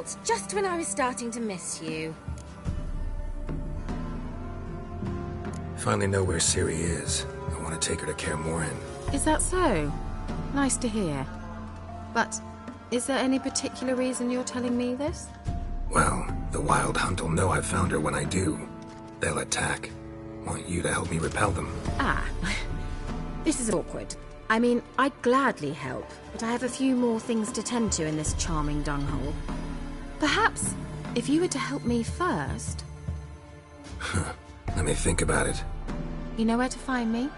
That's just when I was starting to miss you. Finally know where Ciri is. I want to take her to Kaer Morhen. Is that so? Nice to hear. But is there any particular reason you're telling me this? Well, the Wild Hunt will know I've found her when I do. They'll attack. Want you to help me repel them. Ah, this is awkward. I mean, I'd gladly help, but I have a few more things to tend to in this charming dunghole. Perhaps, if you were to help me first... Let me think about it. You know where to find me?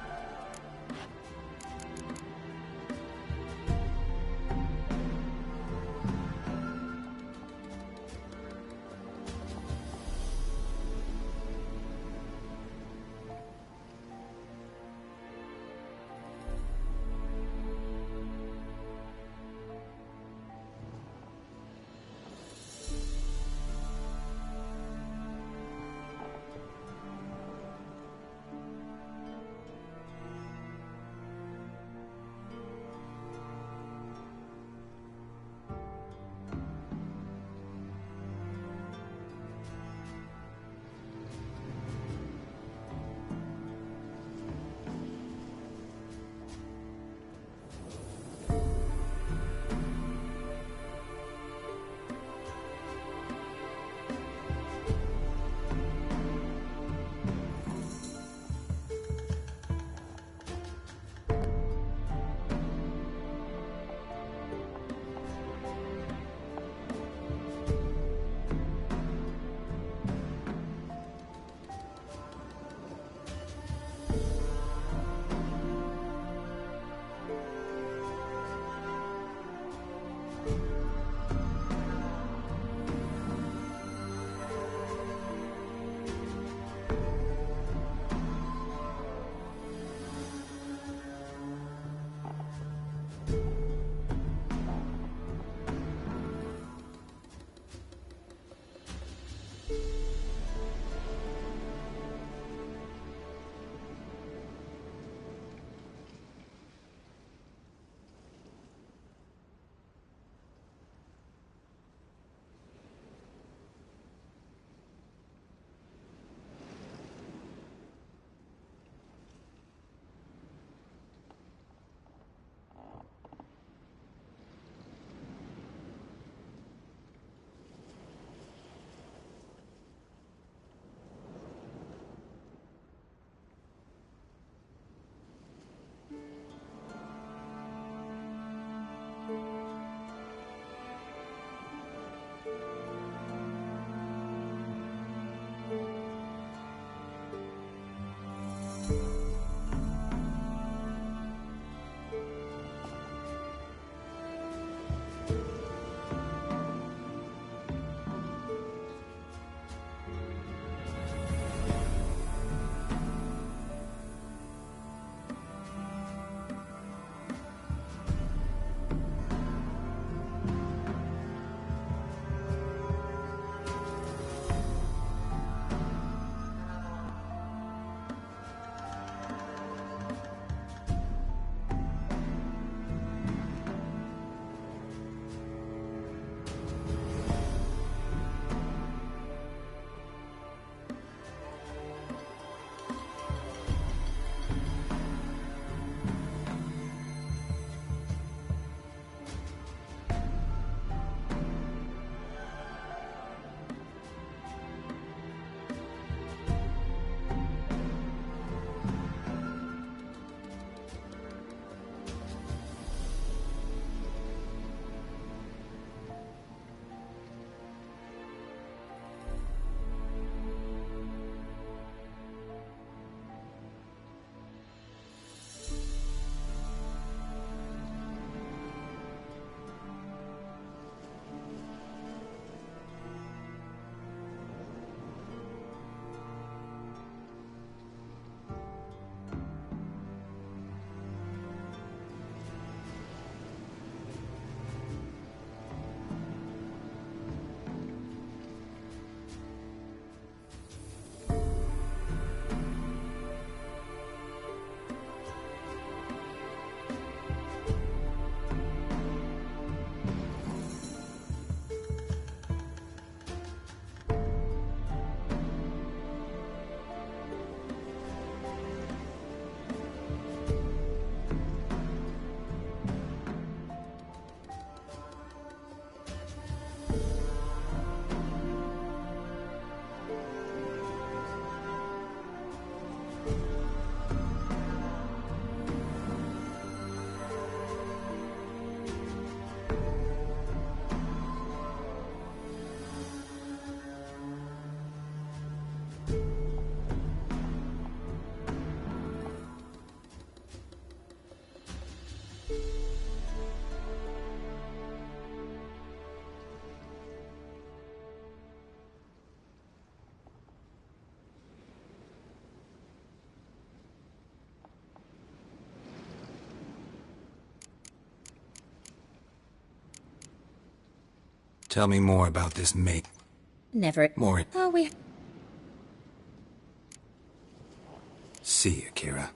Tell me more about this mate. Never. More. Oh, we... See you, Kira.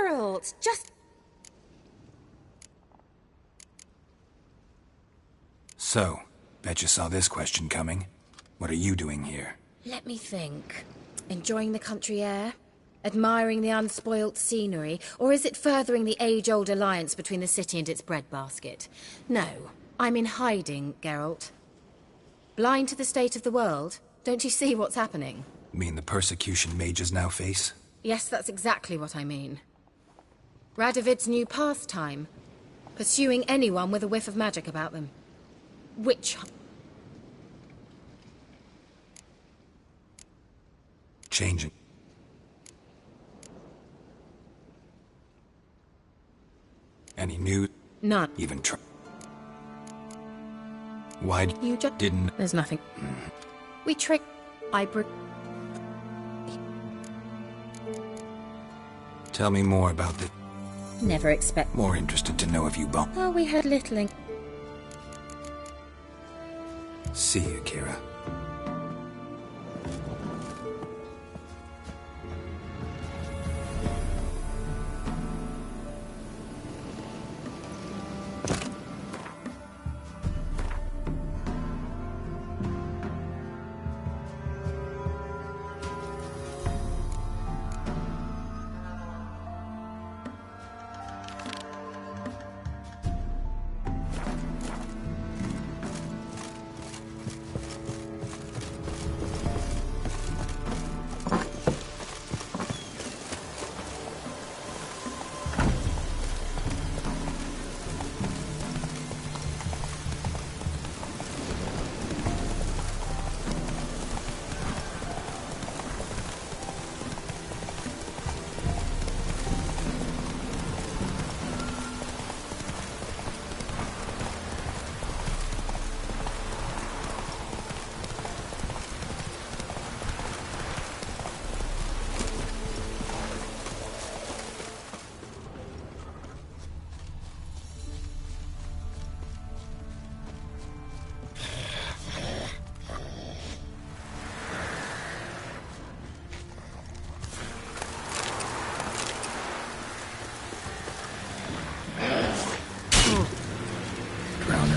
Geralt, just... So, bet you saw this question coming. What are you doing here? Let me think. Enjoying the country air? Admiring the unspoilt scenery? Or is it furthering the age-old alliance between the city and its breadbasket? No, I'm in hiding, Geralt. Blind to the state of the world? Don't you see what's happening? Mean the persecution mages now face? Yes, that's exactly what I mean. Radovid's new pastime. Pursuing anyone with a whiff of magic about them. Which... Changing. Any new... None. Even Why You just... didn't... There's nothing. We trick... Tell me more about the... Never expect... More interested to know if you bump. Oh, we had littling. See you, Kira.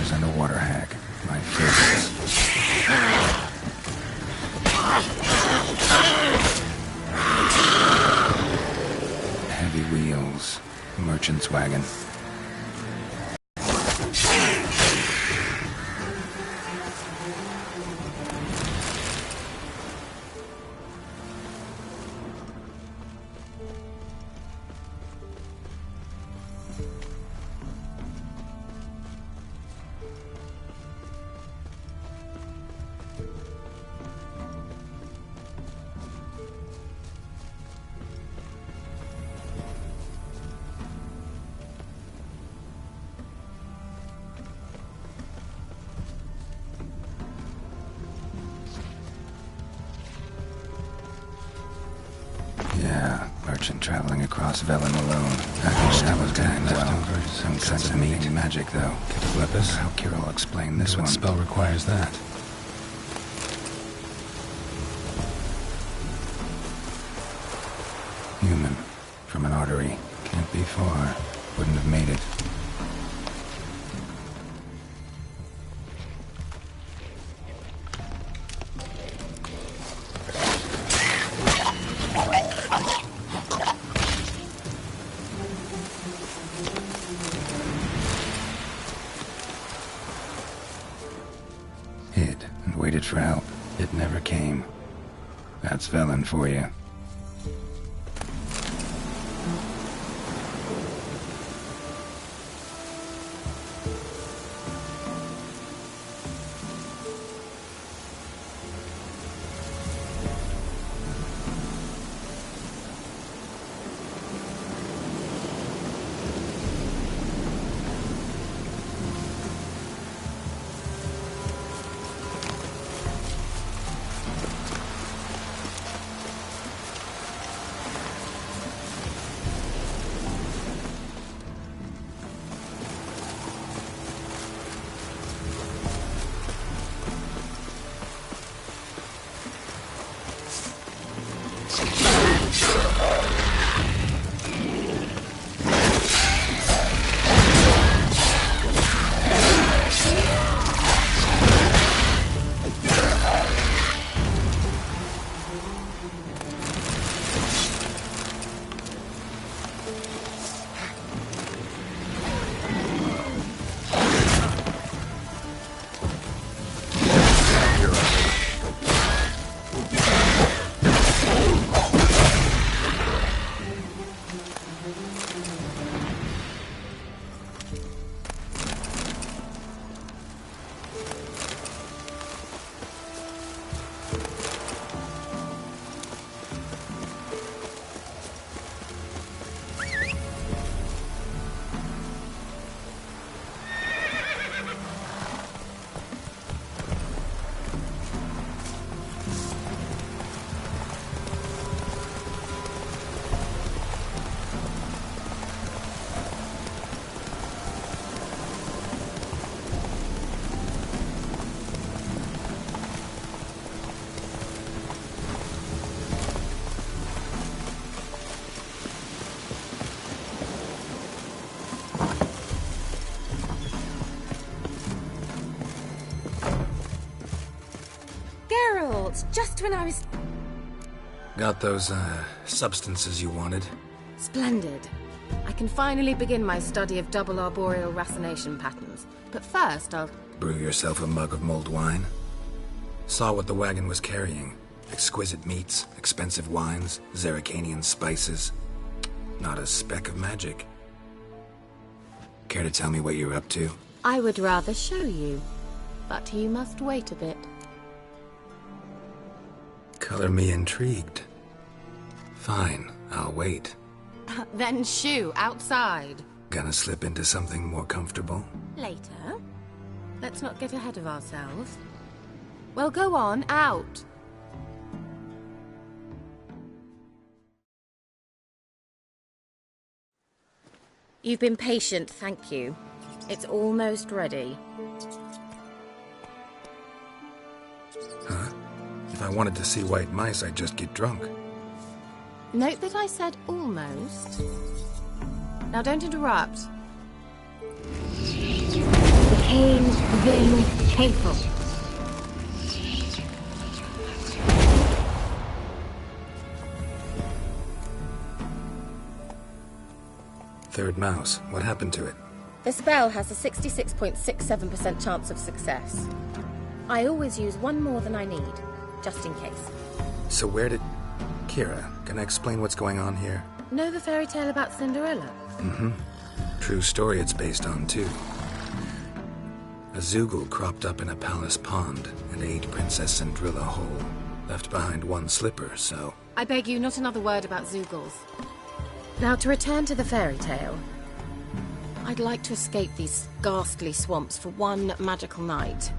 Monsters and a water hag. My favorites. Heavy wheels. Merchant's wagon. Yeah, merchant traveling across Velen alone. That was dying leftovers. Some kinds of meat. Magic, though. Lepus? How Kira will explain this one. What spell requires that? Human. From an artery. Can't be far. Wouldn't have made it. Hid and waited for help. It never came. That's Velen for you. Just when I was... Got those, substances you wanted? Splendid. I can finally begin my study of double arboreal racination patterns. But first, I'll... Brew yourself a mug of mulled wine? Saw what the wagon was carrying. Exquisite meats, expensive wines, Zerrikanian spices. Not a speck of magic. Care to tell me what you're up to? I would rather show you. But you must wait a bit. Color me intrigued. Fine, I'll wait. Then shoo, outside. Gonna slip into something more comfortable? Later. Let's not get ahead of ourselves. Well, go on, out. You've been patient, thank you. It's almost ready. Huh? If I wanted to see white mice, I'd just get drunk. Note that I said almost. Now don't interrupt. The cane Been painful. Third mouse. What happened to it? The spell has a 66.67% chance of success. I always use one more than I need, just in case. So where did... Kira, can I explain what's going on here? Know the fairy tale about Cinderella? Mm-hmm. True story it's based on, too. A Zoogle cropped up in a palace pond and ate Princess Cinderella whole. Left behind one slipper, so... I beg you, not another word about Zoogles. Now, to return to the fairy tale, I'd like to escape these ghastly swamps for one magical night.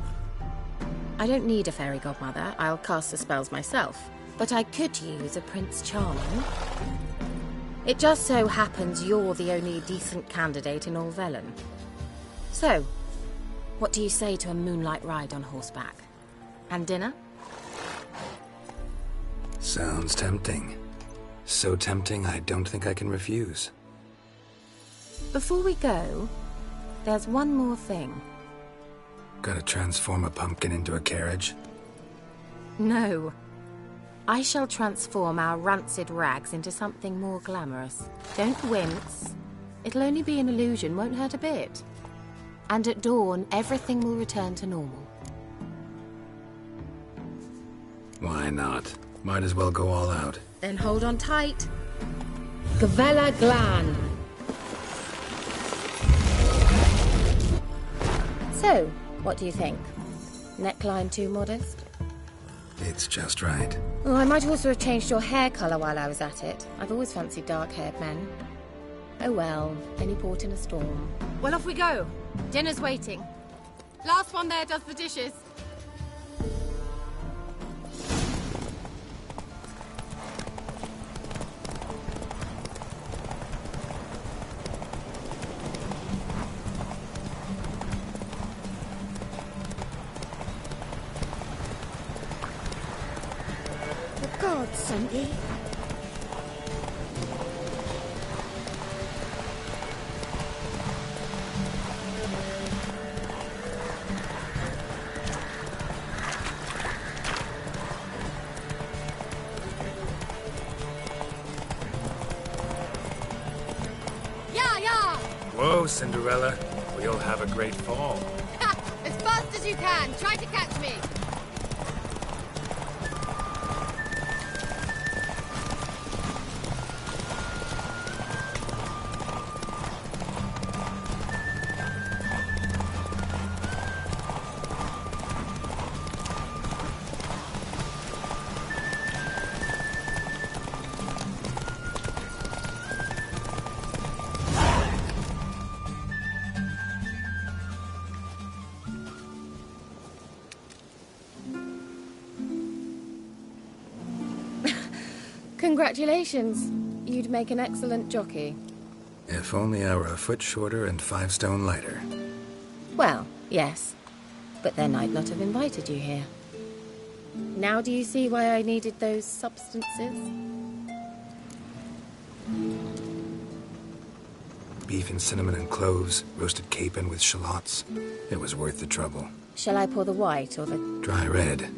I don't need a fairy godmother, I'll cast the spells myself, but I could use a Prince Charming. It just so happens you're the only decent candidate in all Velen. So, what do you say to a moonlight ride on horseback? And dinner? Sounds tempting. So tempting, I don't think I can refuse. Before we go, there's one more thing. Gotta transform a pumpkin into a carriage? No. I shall transform our rancid rags into something more glamorous. Don't wince. It'll only be an illusion, won't hurt a bit. And at dawn, everything will return to normal. Why not? Might as well go all out. Then hold on tight. Gavella Glan. So, what do you think? Neckline too modest? It's just right. Oh, I might also have changed your hair colour while I was at it. I've always fancied dark-haired men. Oh well, any port in a storm. Well, off we go. Dinner's waiting. Last one there does the dishes. God, Sunday. Yeah! Whoa, Cinderella. We'll have a great fall. As fast as you can. Try to catch me. Congratulations. You'd make an excellent jockey. If only I were a foot shorter and 5 stone lighter. Well, yes. But then I'd not have invited you here. Now do you see why I needed those substances? Beef and cinnamon and cloves, roasted capon with shallots. It was worth the trouble. Shall I pour the white or the... Dry red,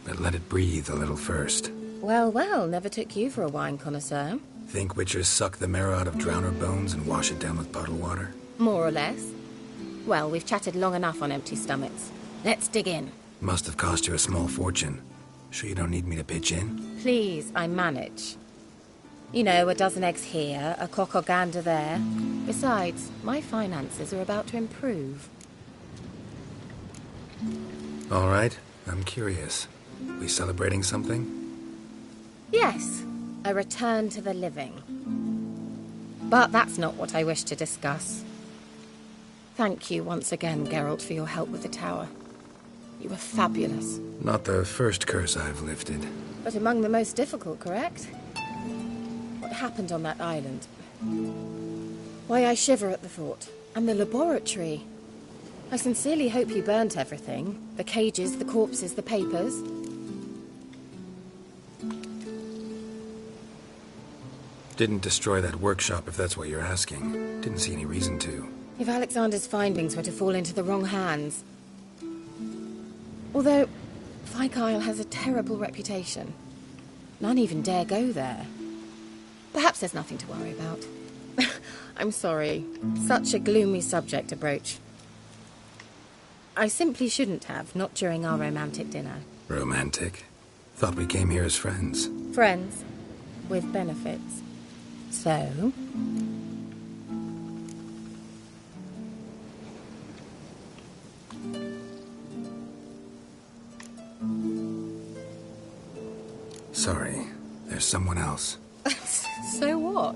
but let it breathe a little first. Well, never took you for a wine connoisseur. Think witchers suck the marrow out of drowner bones and wash it down with puddle water? More or less. Well, we've chatted long enough on empty stomachs. Let's dig in. Must have cost you a small fortune. Sure you don't need me to pitch in? Please, I manage. You know, a dozen eggs here, a cock or gander there. Besides, my finances are about to improve. All right, I'm curious. We celebrating something? Yes, a return to the living. But that's not what I wish to discuss. Thank you once again, Geralt, for your help with the tower. You were fabulous. Not the first curse I've lifted. But among the most difficult, correct? What happened on that island? Why, I shiver at the thought. And the laboratory. I sincerely hope you burnt everything. The cages, the corpses, the papers. Didn't destroy that workshop, if that's what you're asking. Didn't see any reason to. If Alexander's findings were to fall into the wrong hands, Although, Fyke Isle has a terrible reputation. None even dare go there. Perhaps there's nothing to worry about. I'm sorry. Such a gloomy subject to broach. I simply shouldn't have, not during our romantic dinner. Romantic? Thought we came here as friends. Friends. With benefits. So? Sorry, there's someone else. So what?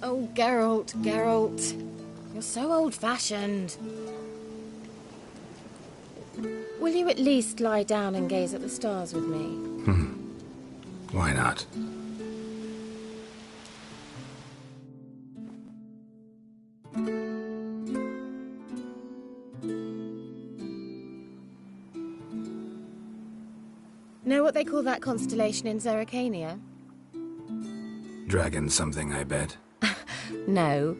Oh, Geralt, you're so old-fashioned. Will you at least lie down and gaze at the stars with me? Why not? Know what they call that constellation in Zerrikania? Dragon something, I bet. No,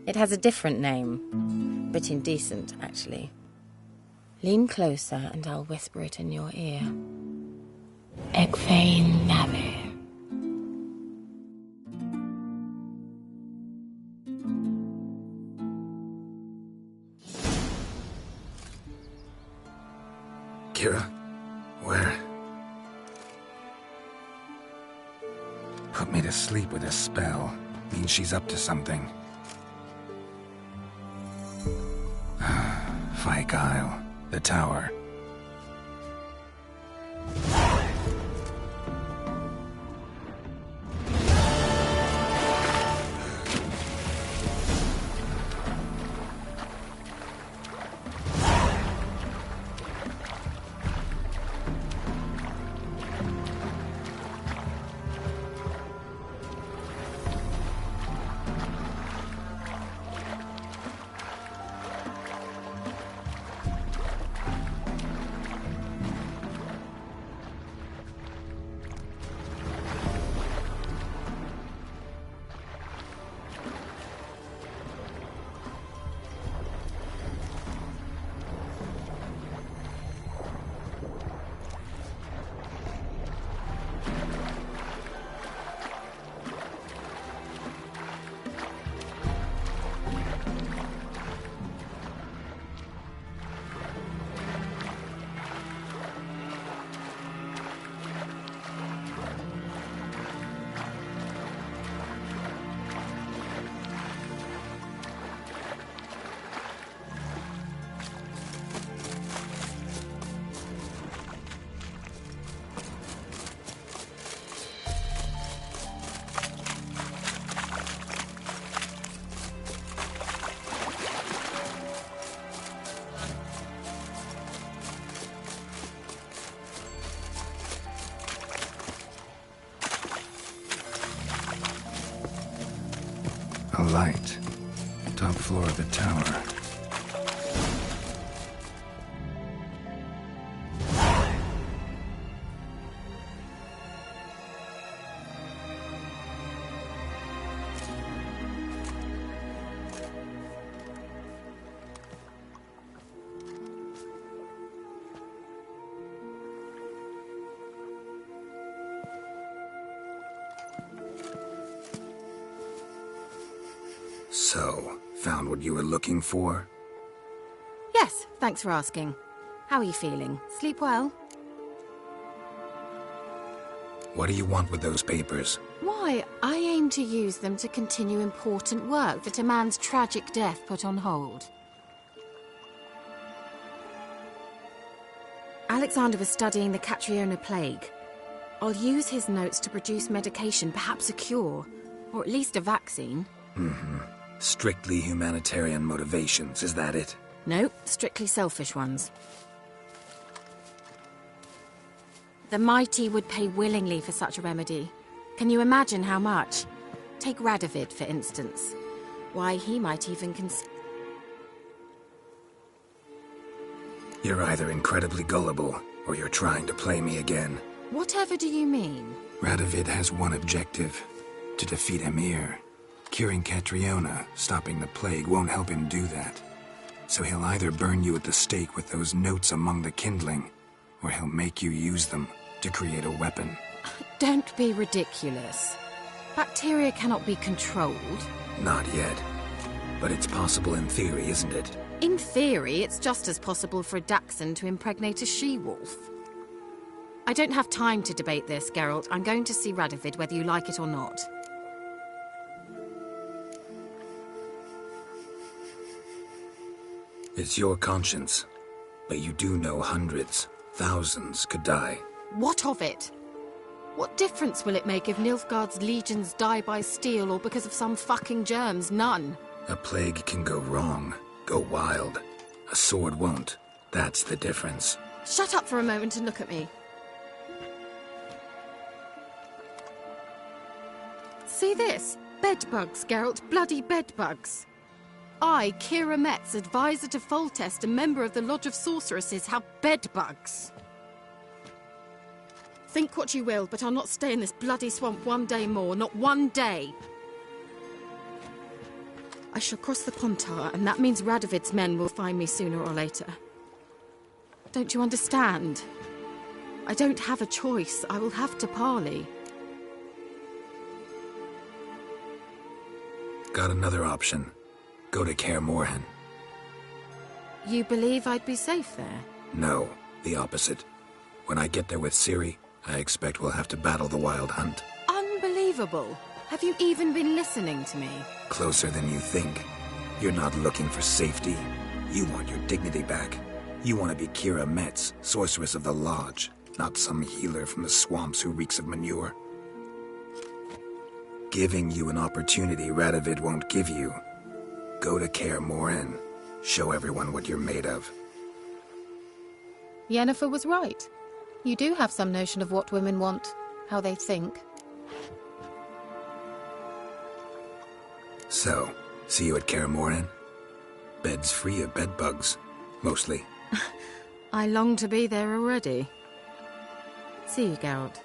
it has a different name. Bit indecent, actually. Lean closer and I'll whisper it in your ear. Egfain Nave. Kira? Where? Put me to sleep with a spell. Means she's up to something. Fyke Isle. The tower. A light. Top floor of the tower. So, found what you were looking for? Yes, thanks for asking. How are you feeling? Sleep well? What do you want with those papers? Why, I aim to use them to continue important work that a man's tragic death put on hold. Alexander was studying the Catriona plague. I'll use his notes to produce medication, perhaps a cure, or at least a vaccine. Strictly humanitarian motivations, is that it? Nope, strictly selfish ones. The mighty would pay willingly for such a remedy. Can you imagine how much? Take Radovid, for instance. Why, he might even You're either incredibly gullible, or you're trying to play me again. Whatever do you mean? Radovid has one objective: to defeat Emir. Curing Catriona, stopping the plague, won't help him do that. So he'll either burn you at the stake with those notes among the kindling, or he'll make you use them to create a weapon. Don't be ridiculous. Bacteria cannot be controlled. Not yet. But it's possible in theory, isn't it? In theory, it's just as possible for a dachshund to impregnate a she-wolf. I don't have time to debate this, Geralt. I'm going to see Radovid whether you like it or not. It's your conscience. But you do know hundreds, thousands could die. What of it? What difference will it make if Nilfgaard's legions die by steel or because of some fucking germs? None. A plague can go wrong, go wild. A sword won't. That's the difference. Shut up for a moment and look at me. See this? Bedbugs, Geralt. Bloody bedbugs. I, Kira Metz, advisor to Foltest and member of the Lodge of Sorceresses, have bedbugs. Think what you will, but I'll not stay in this bloody swamp one day more. Not one day. I shall cross the Pontar, and that means Radovid's men will find me sooner or later. Don't you understand? I don't have a choice. I will have to parley. Got another option. Go to Kaer Morhen. You believe I'd be safe there? No, the opposite. When I get there with Ciri, I expect we'll have to battle the Wild Hunt. Unbelievable. Have you even been listening to me? Closer than you think. You're not looking for safety. You want your dignity back. You want to be Kira Metz, sorceress of the Lodge, not some healer from the swamps who reeks of manure. Giving you an opportunity Radovid won't give you. Go to Kaer Morhen. Show everyone what you're made of. Yennefer was right. You do have some notion of what women want, how they think. So, see you at Kaer Morhen? Beds free of bedbugs, mostly. I long to be there already. See you, Geralt.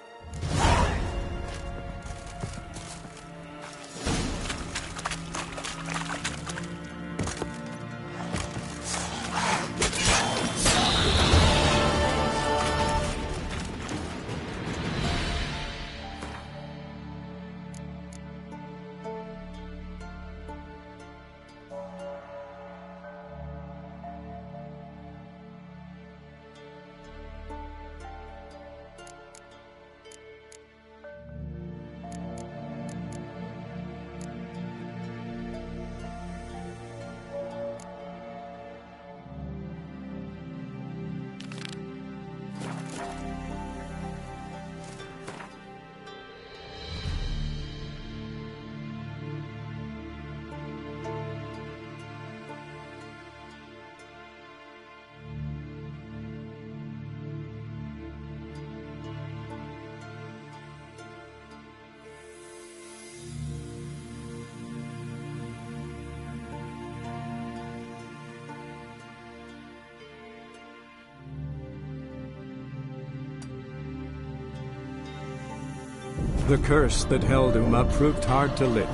The curse that held Uma proved hard to lift,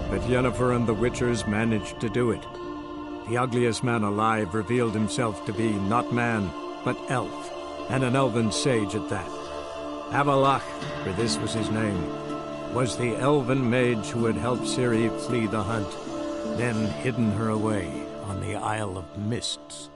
but Yennefer and the Weetchurs managed to do it. The ugliest man alive revealed himself to be not man, but elf, and an elven sage at that. Avalach, for this was his name, was the elven mage who had helped Ciri flee the hunt, then hidden her away on the Isle of Mists.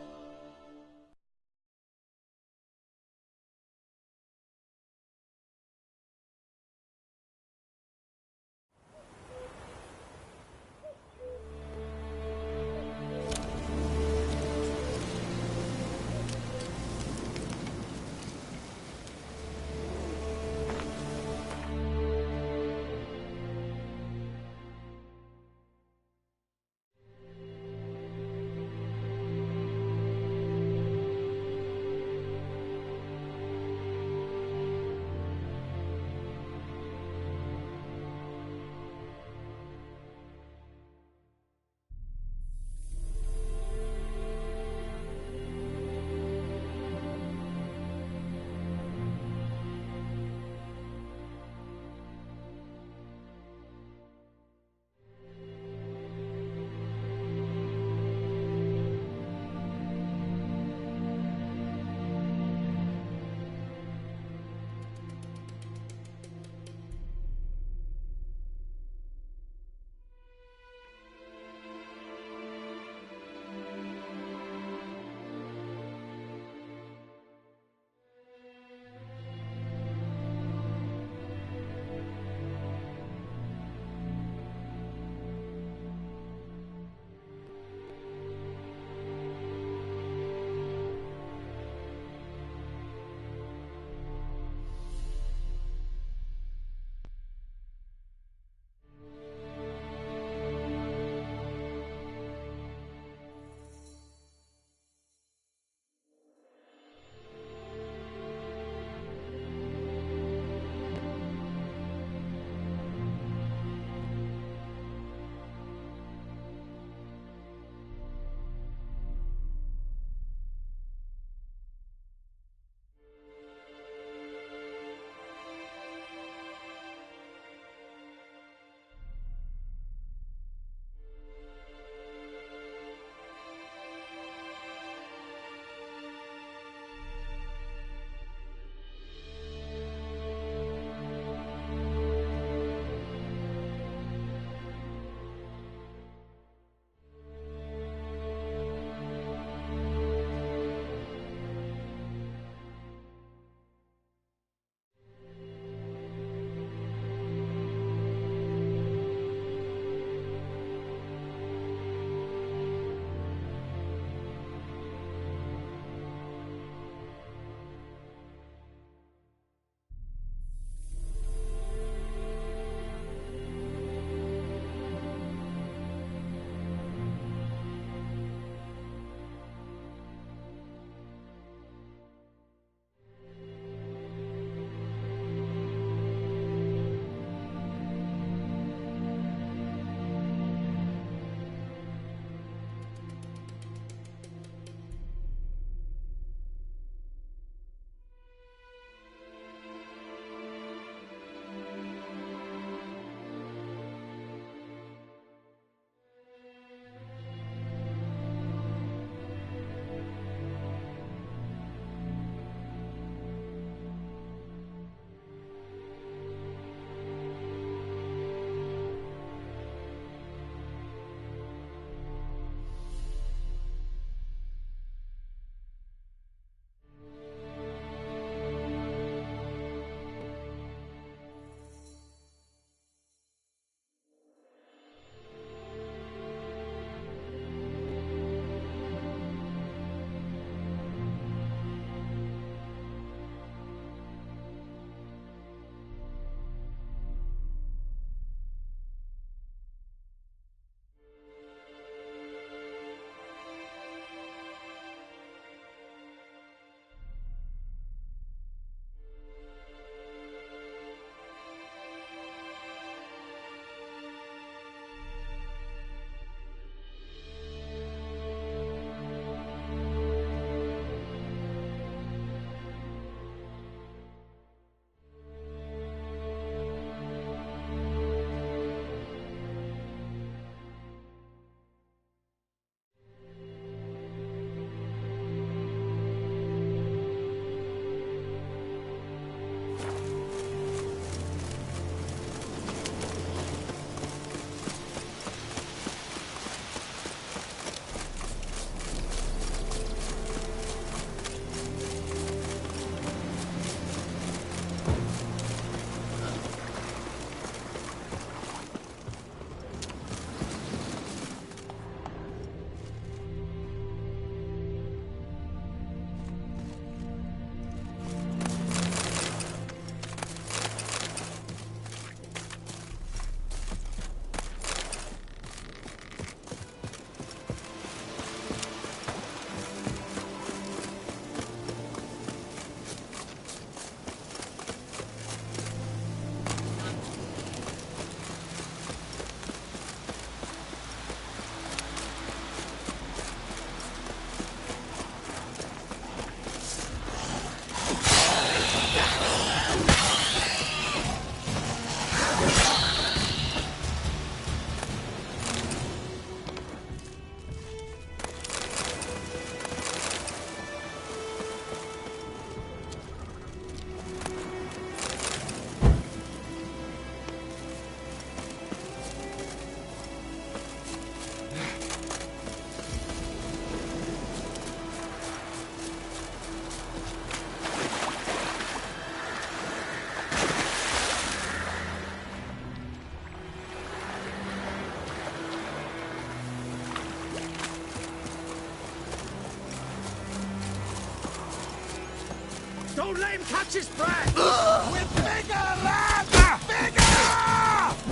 Don't let him catch his breath! We're bigger, lad! Bigger!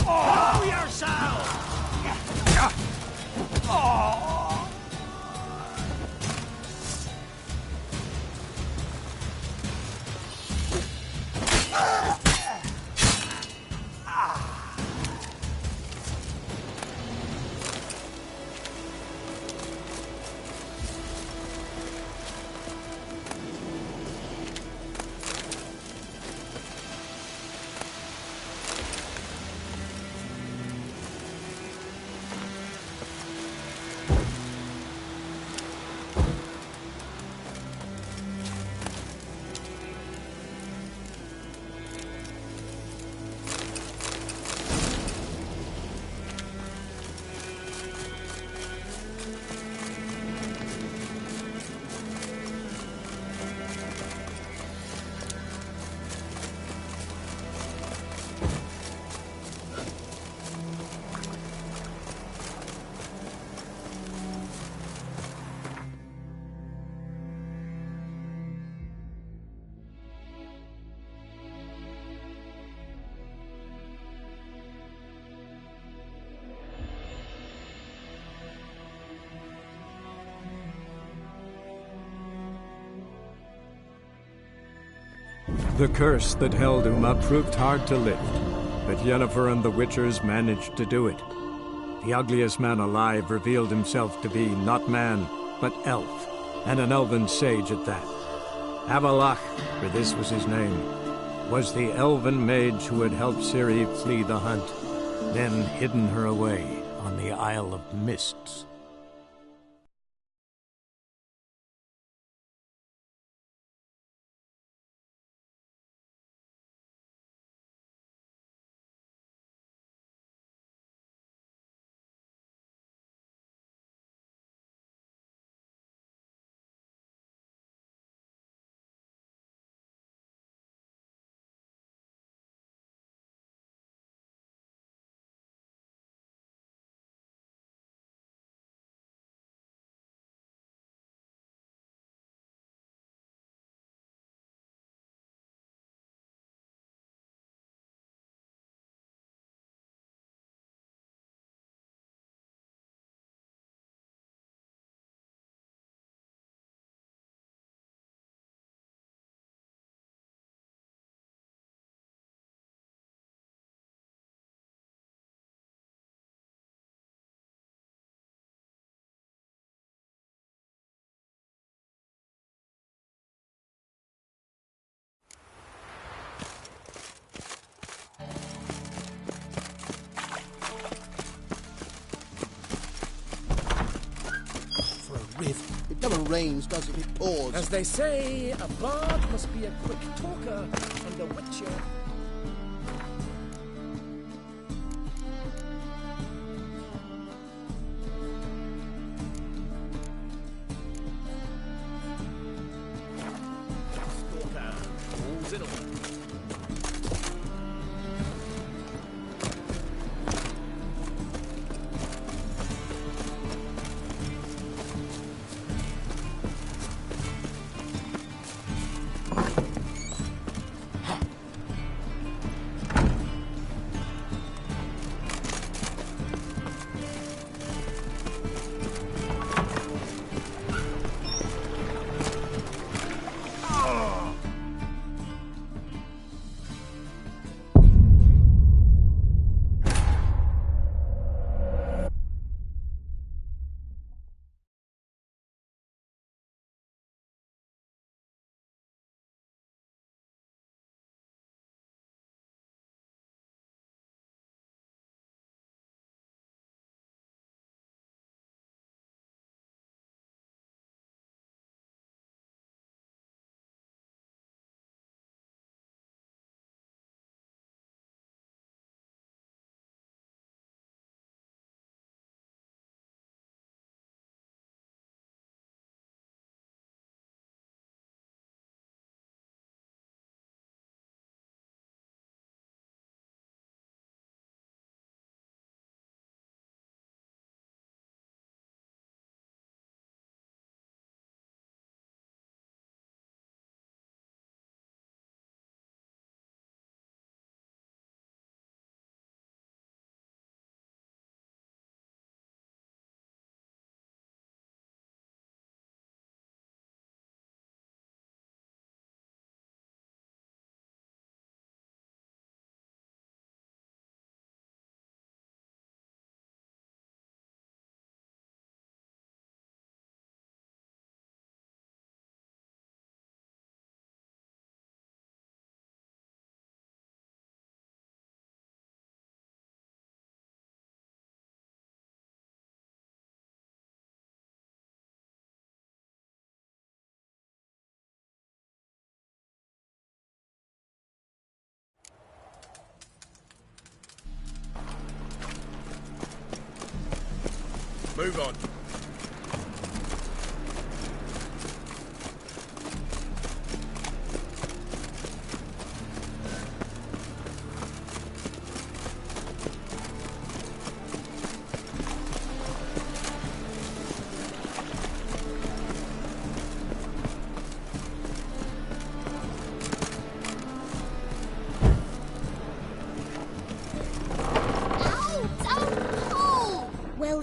Hold yourself! The curse that held Uma proved hard to lift, but Yennefer and the Witchers managed to do it. The ugliest man alive revealed himself to be not man, but elf, and an elven sage at that. Avalach, for this was his name, was the elven mage who had helped Ciri flee the hunt, then hidden her away on the Isle of Mists. It never rains, does it? It pours. As they say, a bard must be a quick talker, and a Weetchur. Move on.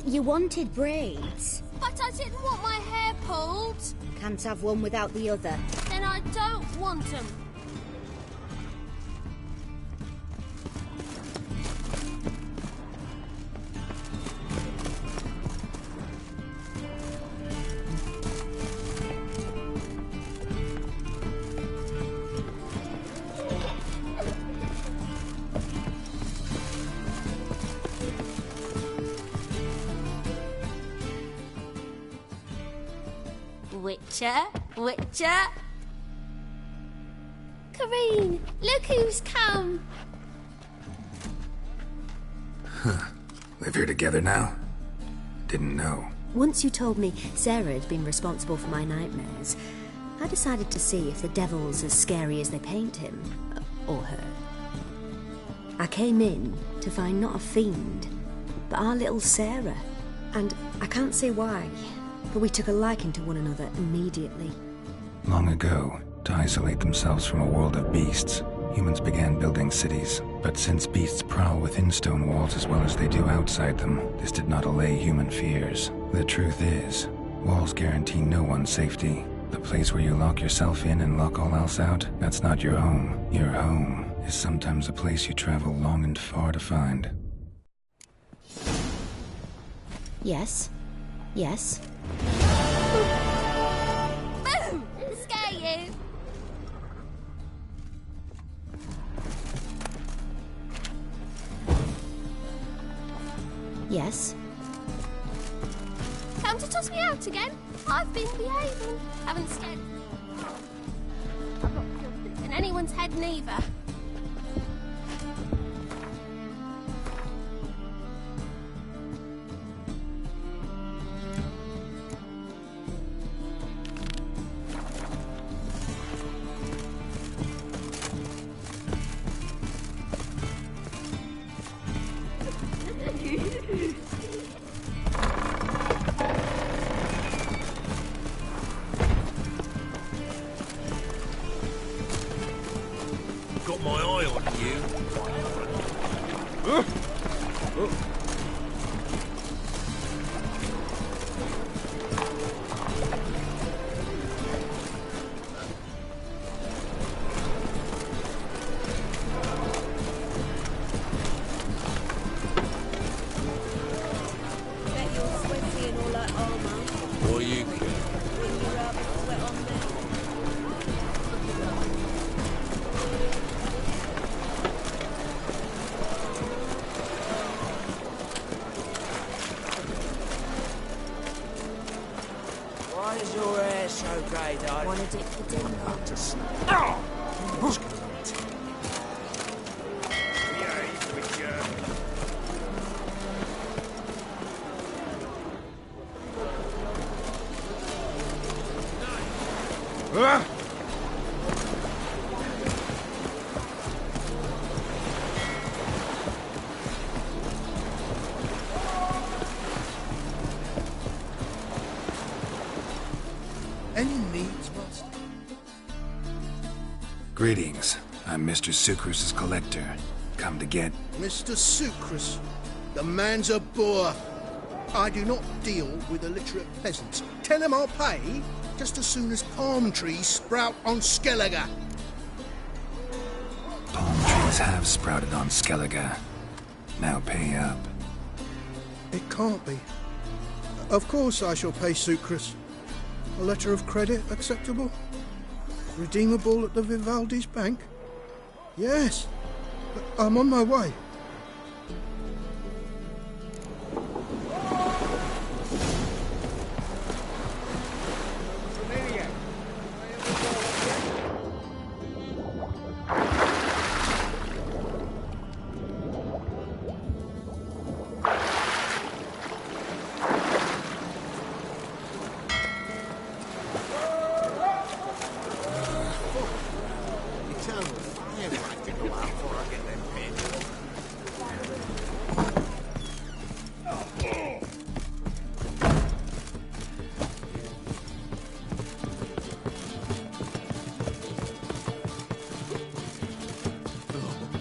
You wanted braids. But I didn't want my hair pulled. Can't have one without the other. Then I don't want them. Weetchur. Kareen, look who's come. Live here together now? Didn't know. Once you told me Sarah had been responsible for my nightmares, I decided to see if the devil's as scary as they paint him. Or her. I came in to find not a fiend, but our little Sarah. And I can't say why, but we took a liking to one another immediately. Long ago, to isolate themselves from a world of beasts, humans began building cities. But since beasts prowl within stone walls as well as they do outside them, this did not allay human fears. The truth is, walls guarantee no one's safety. The place where you lock yourself in and lock all else out, that's not your home. Your home is sometimes a place you travel long and far to find. Yes. Yes. Boom! Scare you. Yes. Come to toss me out again? I've been behaving. Haven't scared. I'm not putting in anyone's head neither. Got my eye on you. Bet you're sweaty and all that armour. What you care? When you're up, sweat on me. Why is your hair so grey, darling? Wanted it for dinner. Up to snap. Behave, Weetchur. Any needs, master? Greetings. I'm Mr. Sucrus's collector. Come to get... Mr. Sucrus, the man's a boor. I do not deal with illiterate peasants. Tell him I'll pay just as soon as palm trees sprout on Skellige. Palm trees have sprouted on Skellige. Now pay up. It can't be. Of course I shall pay Sucrus. A letter of credit acceptable? Redeemable at the Vivaldi's bank? Yes. I'm on my way.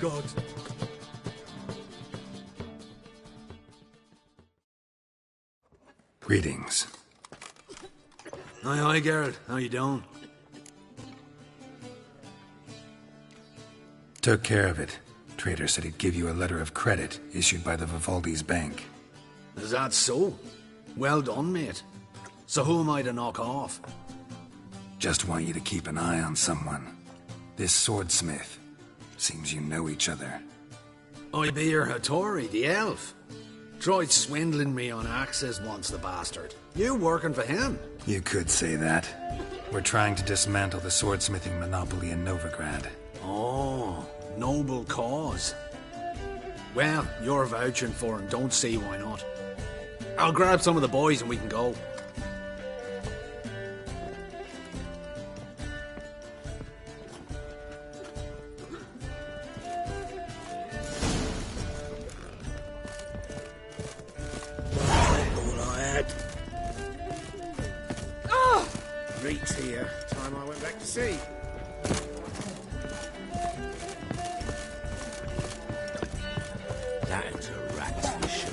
gods. Greetings. Hi, Geralt. How you doing? Took care of it. Trader said he'd give you a letter of credit issued by the Vivaldi's bank. Is that so? Well done, mate. So who am I to knock off? Just want you to keep an eye on someone. This swordsmith. Seems you know each other. I be your Hattori, the elf. Tried swindling me on axes once, the bastard. You working for him? You could say that. We're trying to dismantle the swordsmithing monopoly in Novigrad. Oh, noble cause. Well, you're vouching for him, don't see why not. I'll grab some of the boys and we can go. Reek's here. Time I went back to sea. That's a rat for sure.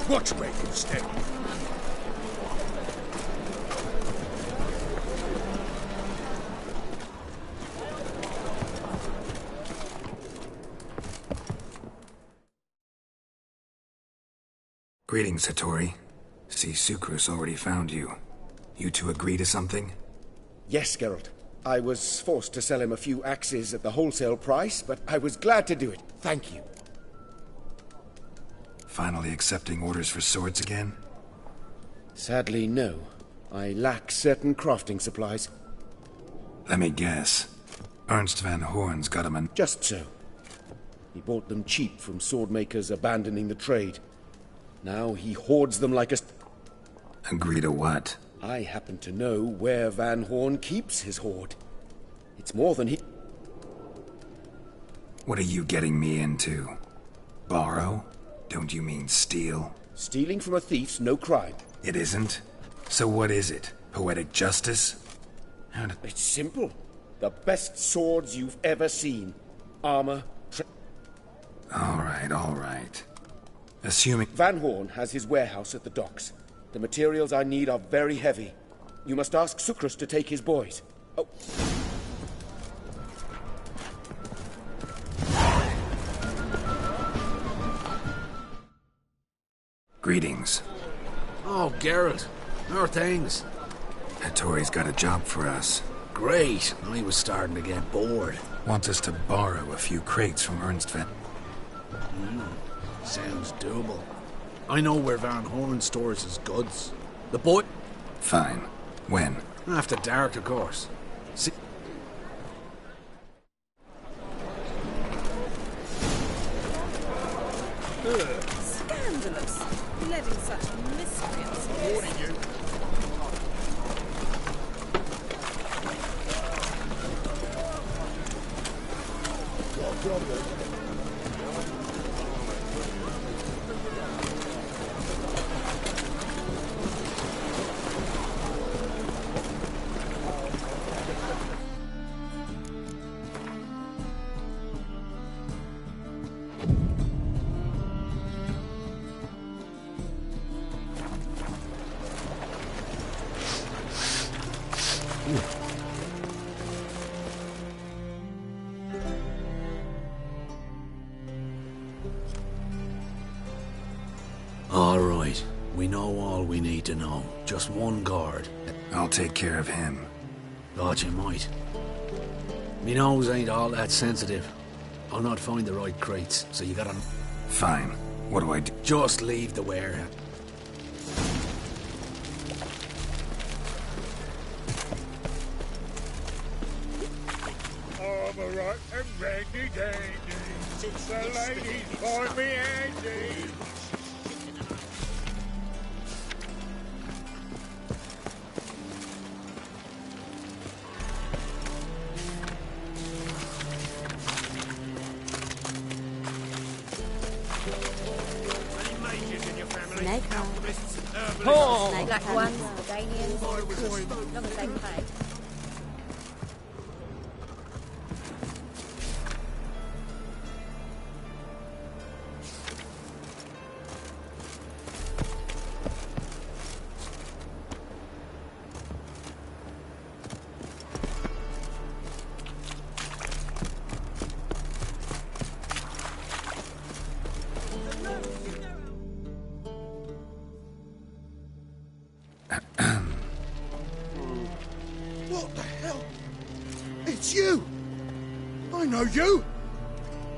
Watch where you step. Greetings, Hattori. See, Sukrus already found you. You two agree to something? Yes, Geralt. I was forced to sell him a few axes at the wholesale price, but I was glad to do it. Thank you. Finally accepting orders for swords again? Sadly, no. I lack certain crafting supplies. Let me guess. Ernst van Horn's got him an... Just so. He bought them cheap from swordmakers abandoning the trade. Now he hoards them like a... Agree to what? I happen to know where Van Horn keeps his hoard. It's more than he... What are you getting me into? Borrow? Don't you mean steal? Stealing from a thief's no crime. It isn't? So what is it? Poetic justice? It's simple. The best swords you've ever seen. Armor... All right. Assuming... Van Horn has his warehouse at the docks. The materials I need are very heavy. You must ask Sukrus to take his boys. Oh... Greetings. Oh, Geralt. How are things? Hattori's got a job for us. Great. I was starting to get bored. Wants us to borrow a few crates from Ernst van... Sounds doable. I know where Van Horn stores his goods. The boy... Fine. When? After dark, of course. See... Scandalous. Letting such miscreants... Warning you. Got a problem. All right. We know all we need to know. Just one guard. I'll take care of him. Thought you might. Me nose ain't all that sensitive. I'll not find the right crates, so you gotta... Fine. What do I do? Just leave the warehouse. Armor right and randy dandy. The ladies find me handy. Snake eye. Oh! Snake Black eye. ones, Danians, as long as they pay. What the hell? It's you! I know you!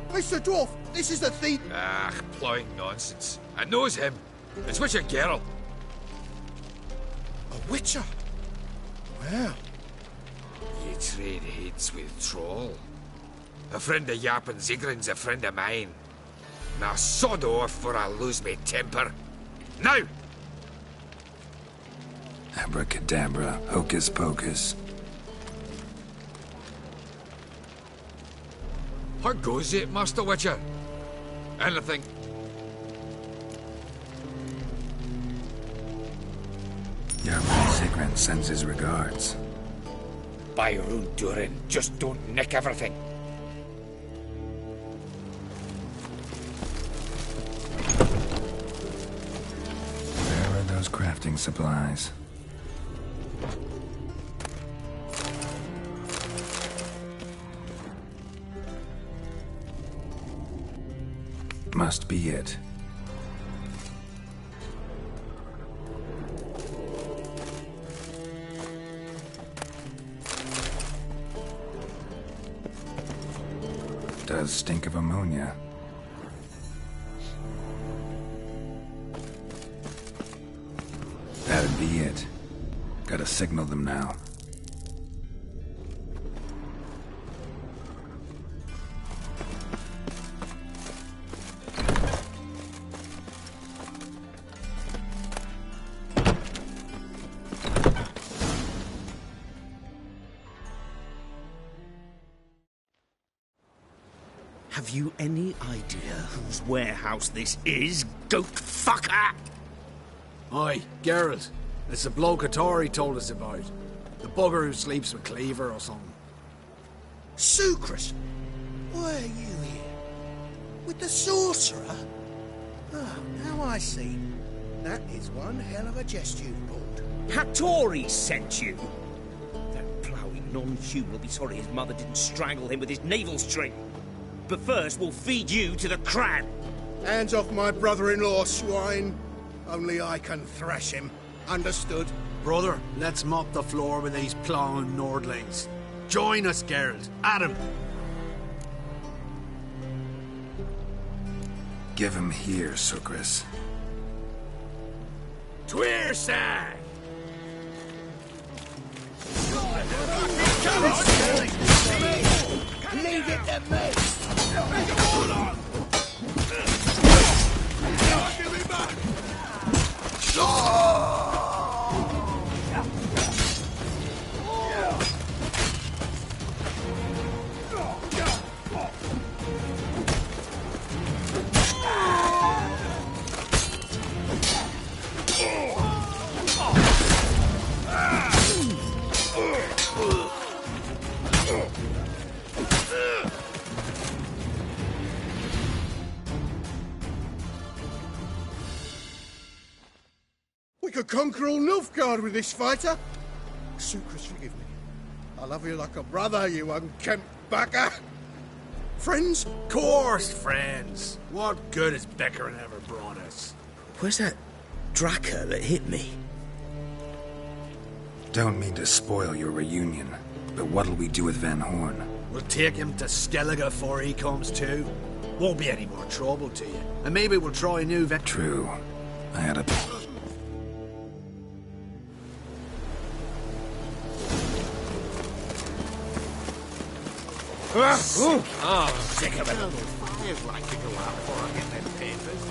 Mr. Dwarf, this is the thief! Ah, plowing nonsense. I knows him. It's Weetchur girl. A Weetchur? Well, You trade heads with Troll. A friend of Yap and Zigrin's a friend of mine. Now sod off or I'll lose my temper. Now! Abracadabra, hocus pocus. How goes it, Master Weetchur? Anything? Your friend Zigrin sends his regards. By Rune Durin, just don't nick everything. Where are those crafting supplies? Must be it. Does stink of ammonia. That'd be it. Gotta signal them now. Have you any idea whose warehouse this is, goat fucker? Aye, Geralt. It's the bloke Atari told us about. The bugger who sleeps with Cleaver or something. Sucrus! Why are you here? With the sorcerer? Ah, now I see. That is one hell of a jest you've pulled. Hattori sent you. That ploughing non-human will be sorry his mother didn't strangle him with his navel string. But first, we'll feed you to the crab. Hands off my brother-in-law, swine. Only I can thrash him. Understood? Brother, let's mop the floor with these ploughing Nordlings. Join us, Geralt. Adam. Give him here, Sucrus. Tweersag! Leave it to me! Give me back! We could conquer all Nilfgaard with this fighter. Sucrus, forgive me. I love you like a brother, you unkempt bugger. Friends? Course, friends. What good has Beckerin ever brought us? Where's that Draka that hit me? Don't mean to spoil your reunion, but what'll we do with Van Horn? We'll take him to Skellige before he comes to. Won't be any more trouble to you. And maybe we'll try a new True. I had a... Sick of it. I'd like to go out before I get them papers.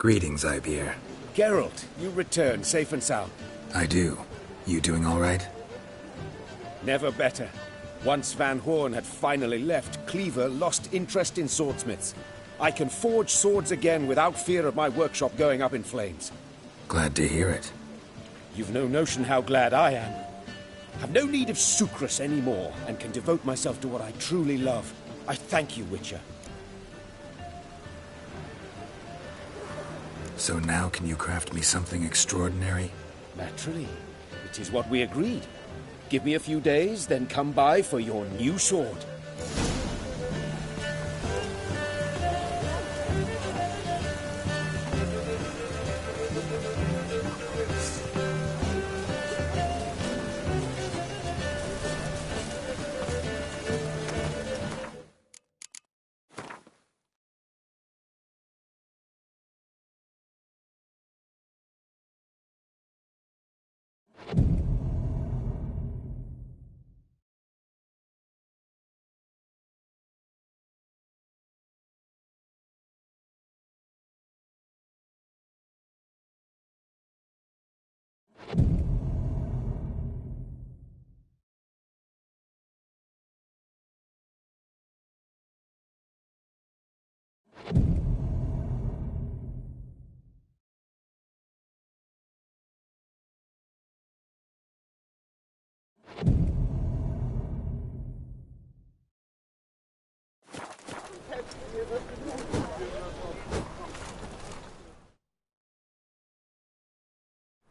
Greetings, Ibeer. Geralt, you return safe and sound. I do. You doing all right? Never better. Once Van Horn had finally left, Cleaver lost interest in swordsmiths. I can forge swords again without fear of my workshop going up in flames. Glad to hear it. You've no notion how glad I am. I've no need of Sucrus anymore, and can devote myself to what I truly love. I thank you, Weetchur. So now can you craft me something extraordinary? Naturally. It is what we agreed. Give me a few days, then come by for your new sword.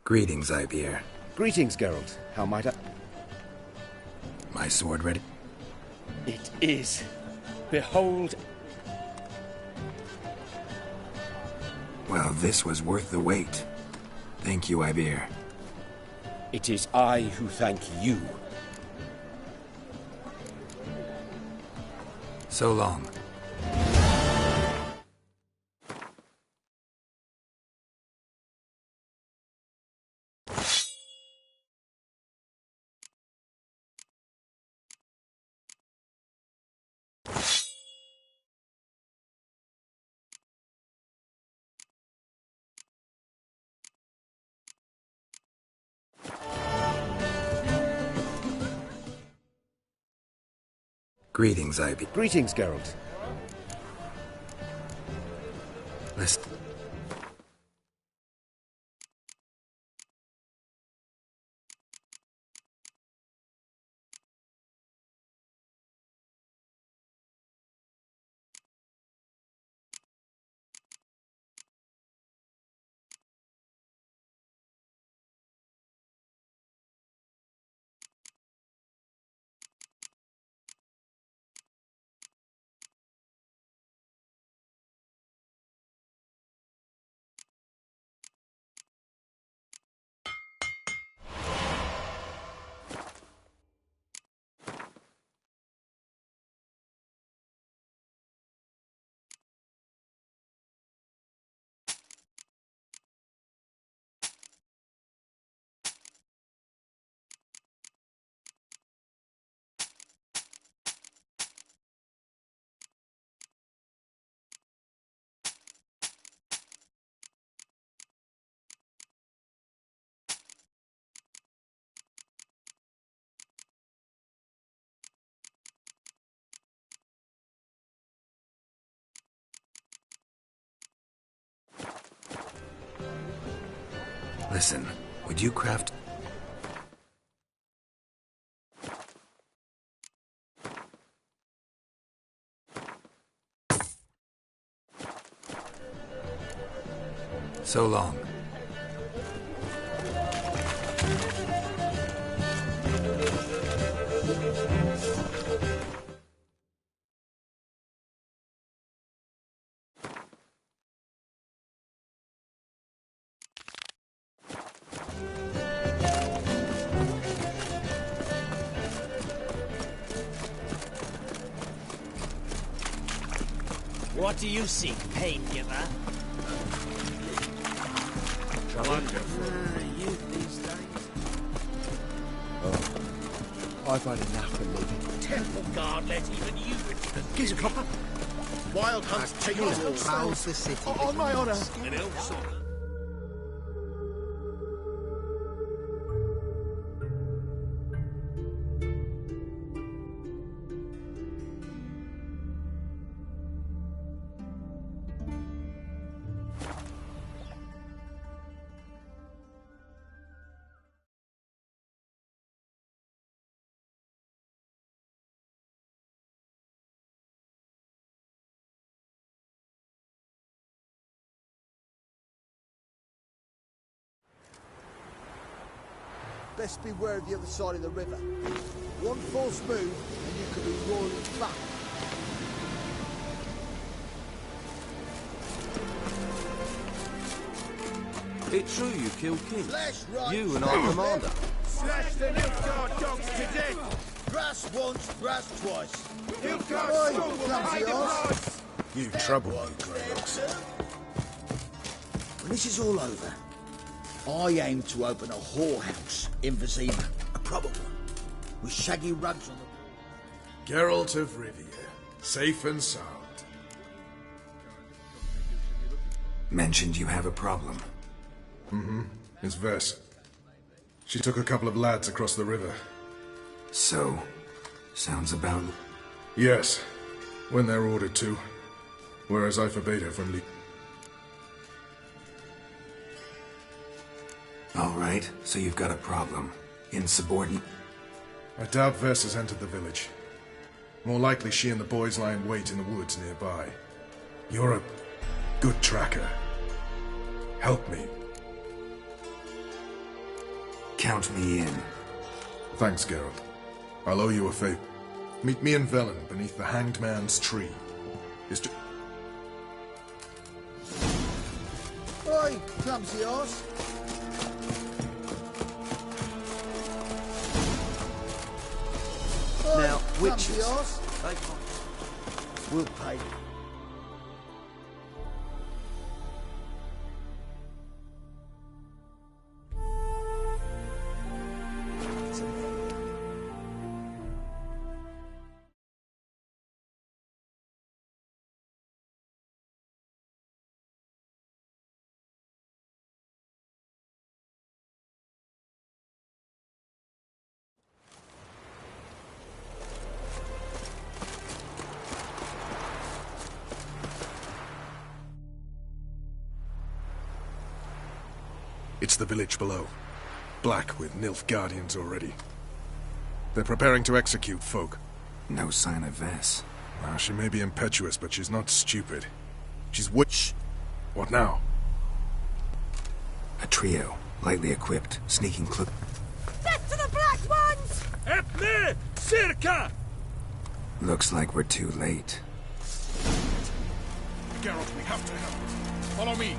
Greetings, Ibeer. Greetings, Geralt. How might I... My sword ready? It is. Behold. Well, this was worth the wait. Thank you, Ibeer. It is I who thank you. So long. Greetings, Ivy. Greetings, Geralt. Listen. Listen, would you craft... So long. What do you see, pain giver? Wonderful. Youth these days. I've had enough of living. Temple guard let even you into the... Geezer Clopper. Wild hunts take the Fouls the city. On my honour. An elf son. Best beware of the other side of the river. One false move and you could be roaring back. It's true you killed King. Right. You and our commander. Slash the Nilfgaard dogs to death. Grass once, grass twice. Nilfgaard's soul will pay the price. You trouble me, Greylocks. When this is all over, I aim to open a whorehouse in Vizima. A proper one. With shaggy rugs on the... Geralt of Rivia. Safe and sound. Mentioned you have a problem. Mm-hmm. It's Vess. She took a couple of lads across the river. So, sounds about... Yes, when they're ordered to. Whereas I forbade her from Alright, so you've got a problem. Insubordinate? I doubt Vess has entered the village. More likely she and the boys lie in wait in the woods nearby. You're a good tracker. Help me. Count me in. Thanks, Geralt. I'll owe you a favor. Meet me and Velen beneath the Hanged Man's tree. Is to... Oi, clumsy horse. Now, witches. We'll pay you. It's the village below. Black with Nilfgaardians already. They're preparing to execute folk. No sign of Vess. Well, she may be impetuous, but she's not stupid. She's witch. What now? A trio, lightly equipped, sneaking Death to the Black Ones! Epne! Circa! Looks like we're too late. Geralt, we have to help. Follow me.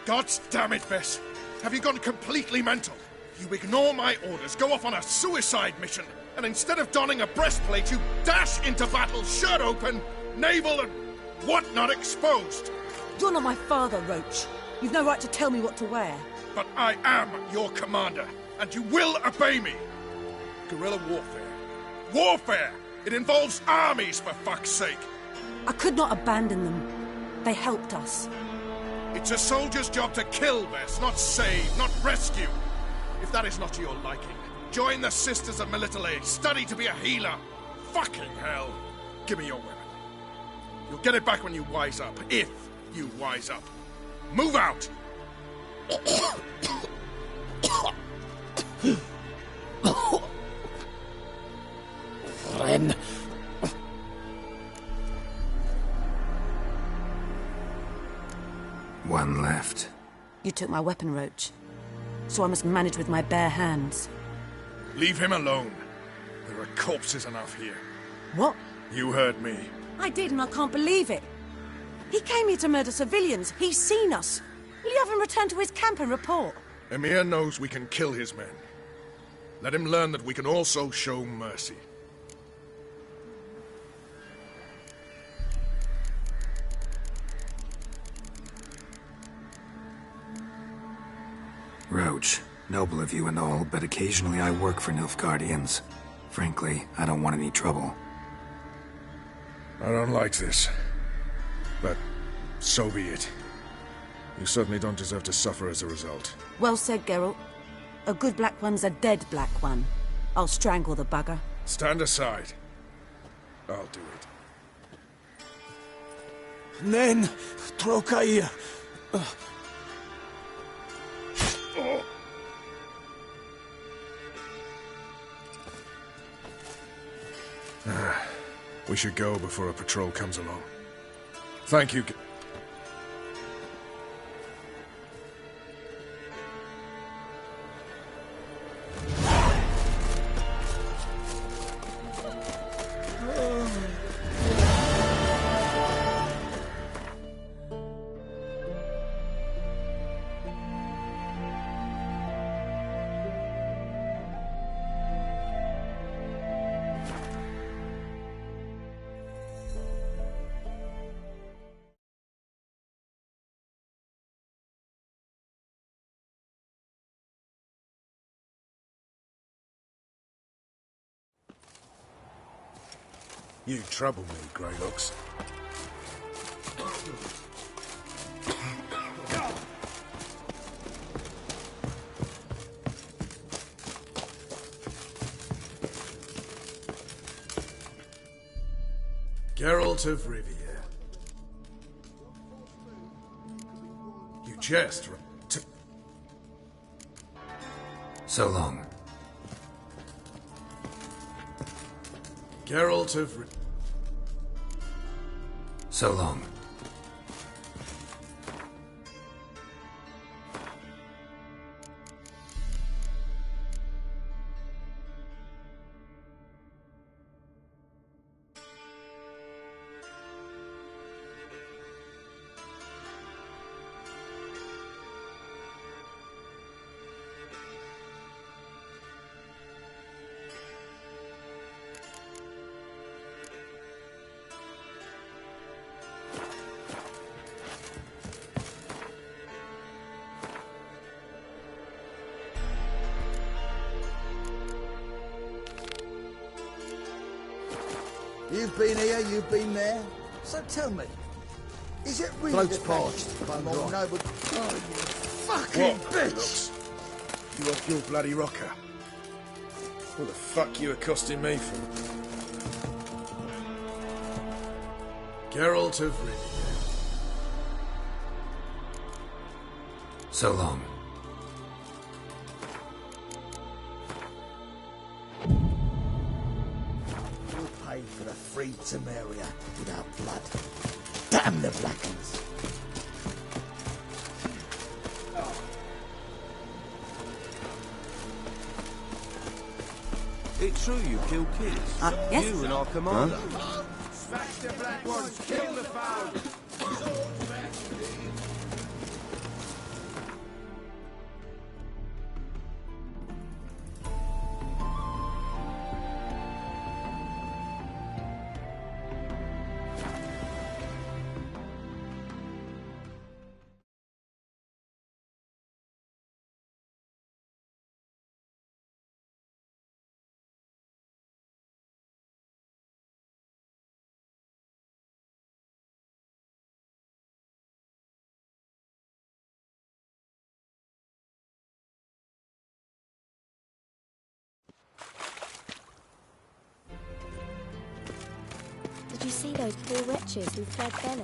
God damn it, Bess. Have you gone completely mental? You ignore my orders, go off on a suicide mission, and instead of donning a breastplate, you dash into battle, shirt open, navel and whatnot exposed. You're not my father, Roach. You've no right to tell me what to wear. But I am your commander, and you will obey me. Guerrilla warfare. Warfare! It involves armies, for fuck's sake. I could not abandon them. They helped us. It's a soldier's job to kill, Bess, not save, not rescue. If that is not to your liking, join the Sisters of Melitele, study to be a healer. Fucking hell. Give me your weapon. You'll get it back when you wise up, if you wise up. Move out! Ren. One left. You took my weapon, Roach. So I must manage with my bare hands. Leave him alone. There are corpses enough here. What? You heard me. I did, and I can't believe it. He came here to murder civilians. He's seen us. Will you have him return to his camp and report? Emir knows we can kill his men. Let him learn that we can also show mercy. Roach, noble of you and all, but occasionally I work for Nilfgaardians. Frankly, I don't want any trouble. I don't like this. But so be it. You certainly don't deserve to suffer as a result. Well said, Geralt. A good black one's a dead black one. I'll strangle the bugger. Stand aside. I'll do it. Nen, Trokair. We should go before a patrol comes along. Thank you. You trouble me, Greylocks. Geralt of Rivia. You jest, right? So long. Geralt of Rivia. So long. You've been here, you've been there. So tell me, is it really Throat's parched. I'm all noble? Oh, you fucking bitch! You off your bloody rocker? What the fuck you accosting me for? Geralt of Rivia. So long. You'll pay for the free Temeria without blood. Damn the Blackens! It's true you kill kids. Yes? You and our commander. Smash the black ones, kill the foul. Did you see those poor wretches who fled Belen?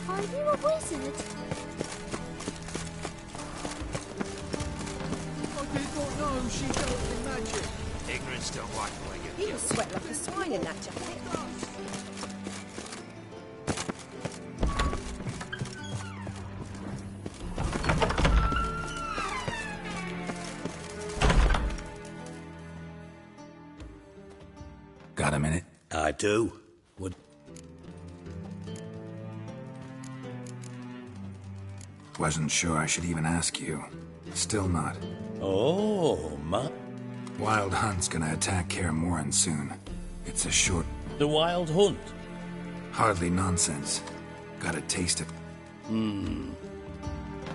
Are you a wizard? I did not know she dealt in magic. Ignorance don't wipe away your He was sweat like a swine in that jacket. Got a minute? I do. Would... Wasn't sure I should even ask you. Still not. Oh, Wild Hunt's gonna attack Kaer Morhen soon. It's a short... The Wild Hunt? Hardly nonsense. Got a taste of...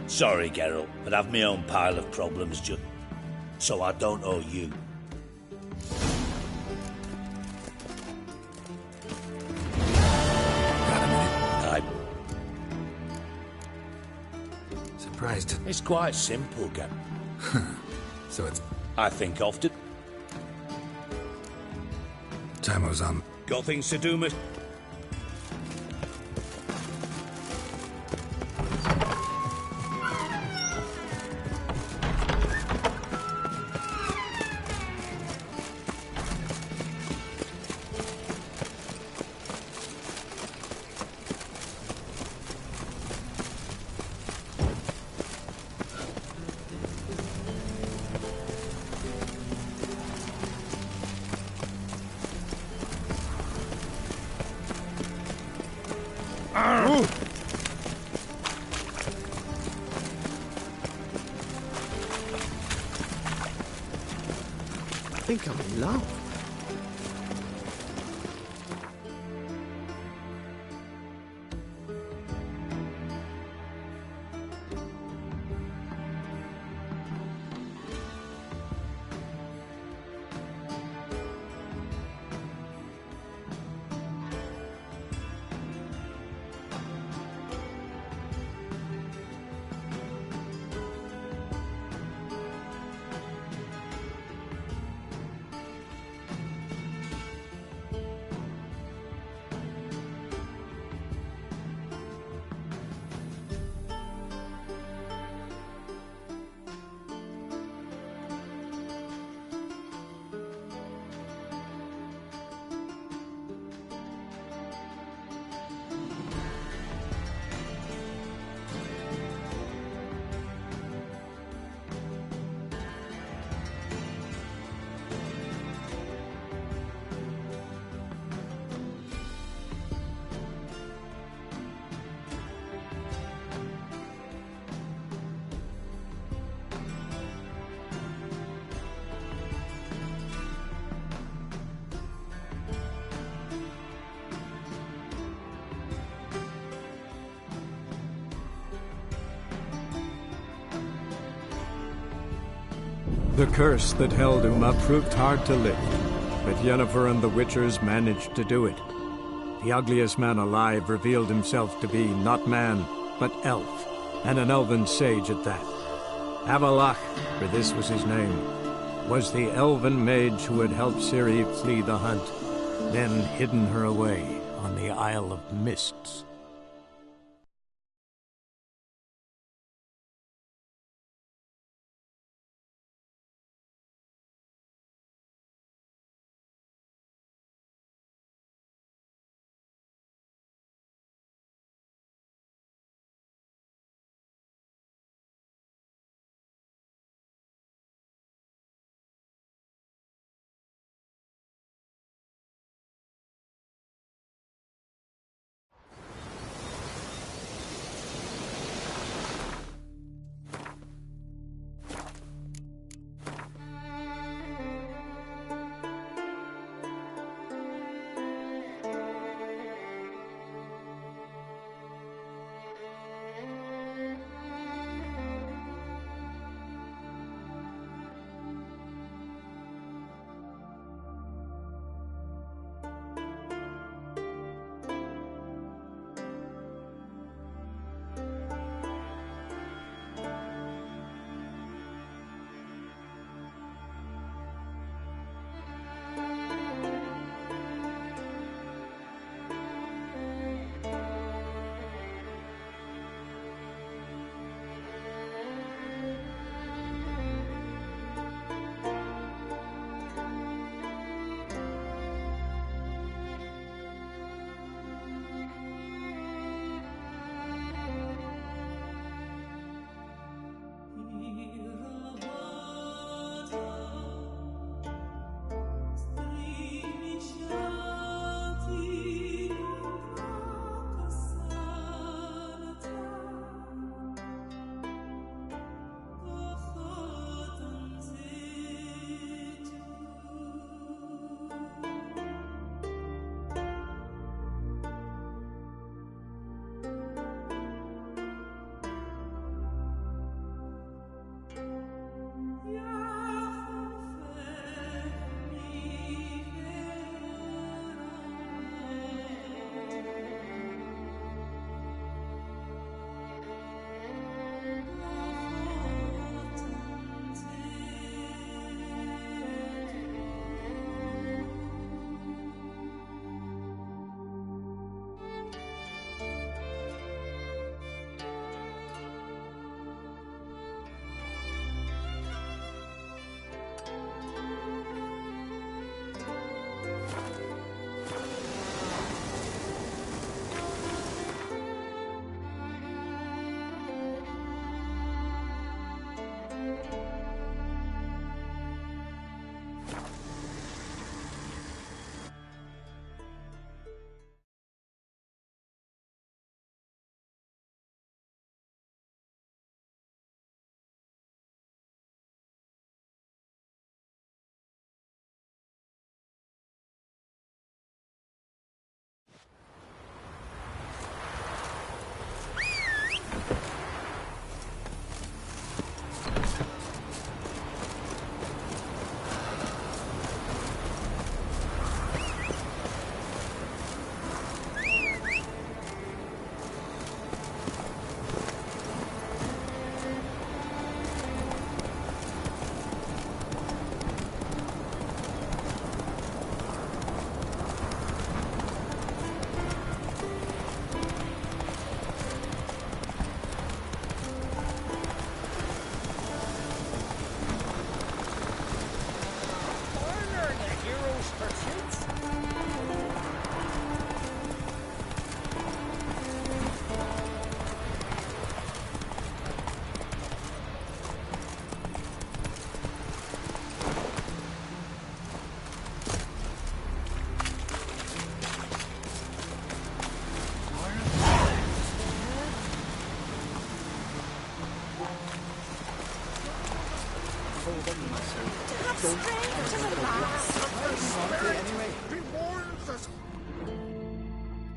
Sorry, Geralt, but I've my own pile of problems, so I don't owe you. Surprised. It's quite simple, Gab. So it's... I think often. Time's on. Got things to do, miss... I think I'm in love. The curse that held Uma proved hard to lift, but Yennefer and the Witchers managed to do it. The ugliest man alive revealed himself to be not man, but elf, and an elven sage at that. Avalach, for this was his name, was the elven mage who had helped Ciri flee the hunt, then hidden her away on the Isle of Mists.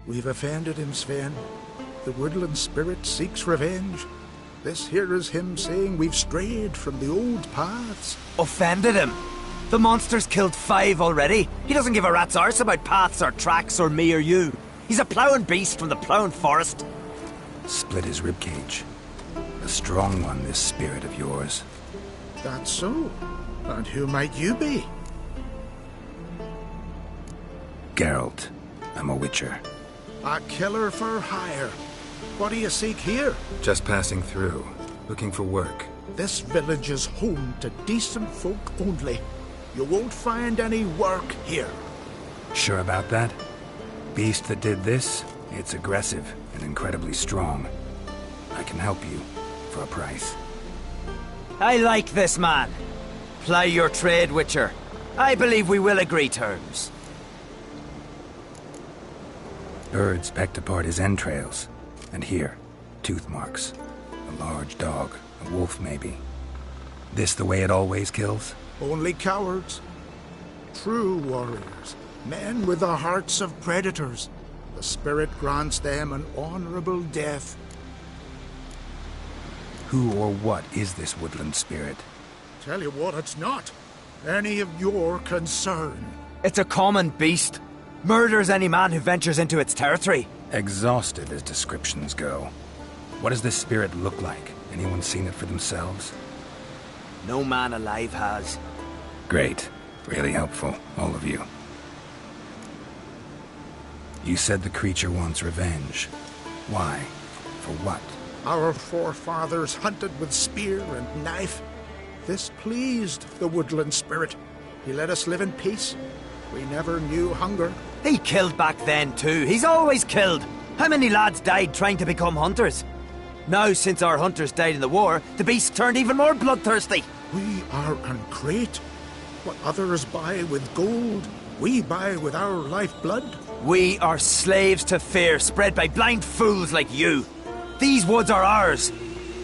We've offended him, Sven. The woodland spirit seeks revenge. This here is him saying we've strayed from the old paths. Offended him? The monster's killed 5 already. He doesn't give a rat's arse about paths or tracks or me or you. He's a ploughing beast from the ploughing forest. Split his ribcage. A strong one, this spirit of yours. That's so. And who might you be? Geralt. I'm a Weetchur. A killer for hire. What do you seek here? Just passing through, looking for work. This village is home to decent folk only. You won't find any work here. Sure about that? Beast that did this, it's aggressive and incredibly strong. I can help you, for a price. I like this man. Ply your trade, Weetchur. I believe we will agree terms. Birds pecked apart his entrails. And here, tooth marks. A large dog, a wolf maybe. This the way it always kills? Only cowards. True warriors. Men with the hearts of predators. The spirit grants them an honorable death. Who or what is this woodland spirit? Tell you what, it's not any of your concern. It's a common beast. Murders any man who ventures into its territory. Exhaustive as descriptions go. What does this spirit look like? Anyone seen it for themselves? No man alive has. Great. Really helpful, all of you. You said the creature wants revenge. Why? For what? Our forefathers hunted with spear and knife. This pleased the woodland spirit. He let us live in peace. We never knew hunger. He killed back then too. He's always killed. How many lads died trying to become hunters? Now, since our hunters died in the war, the beast turned even more bloodthirsty. We are ungreat. What others buy with gold, we buy with our lifeblood. We are slaves to fear, spread by blind fools like you. These woods are ours.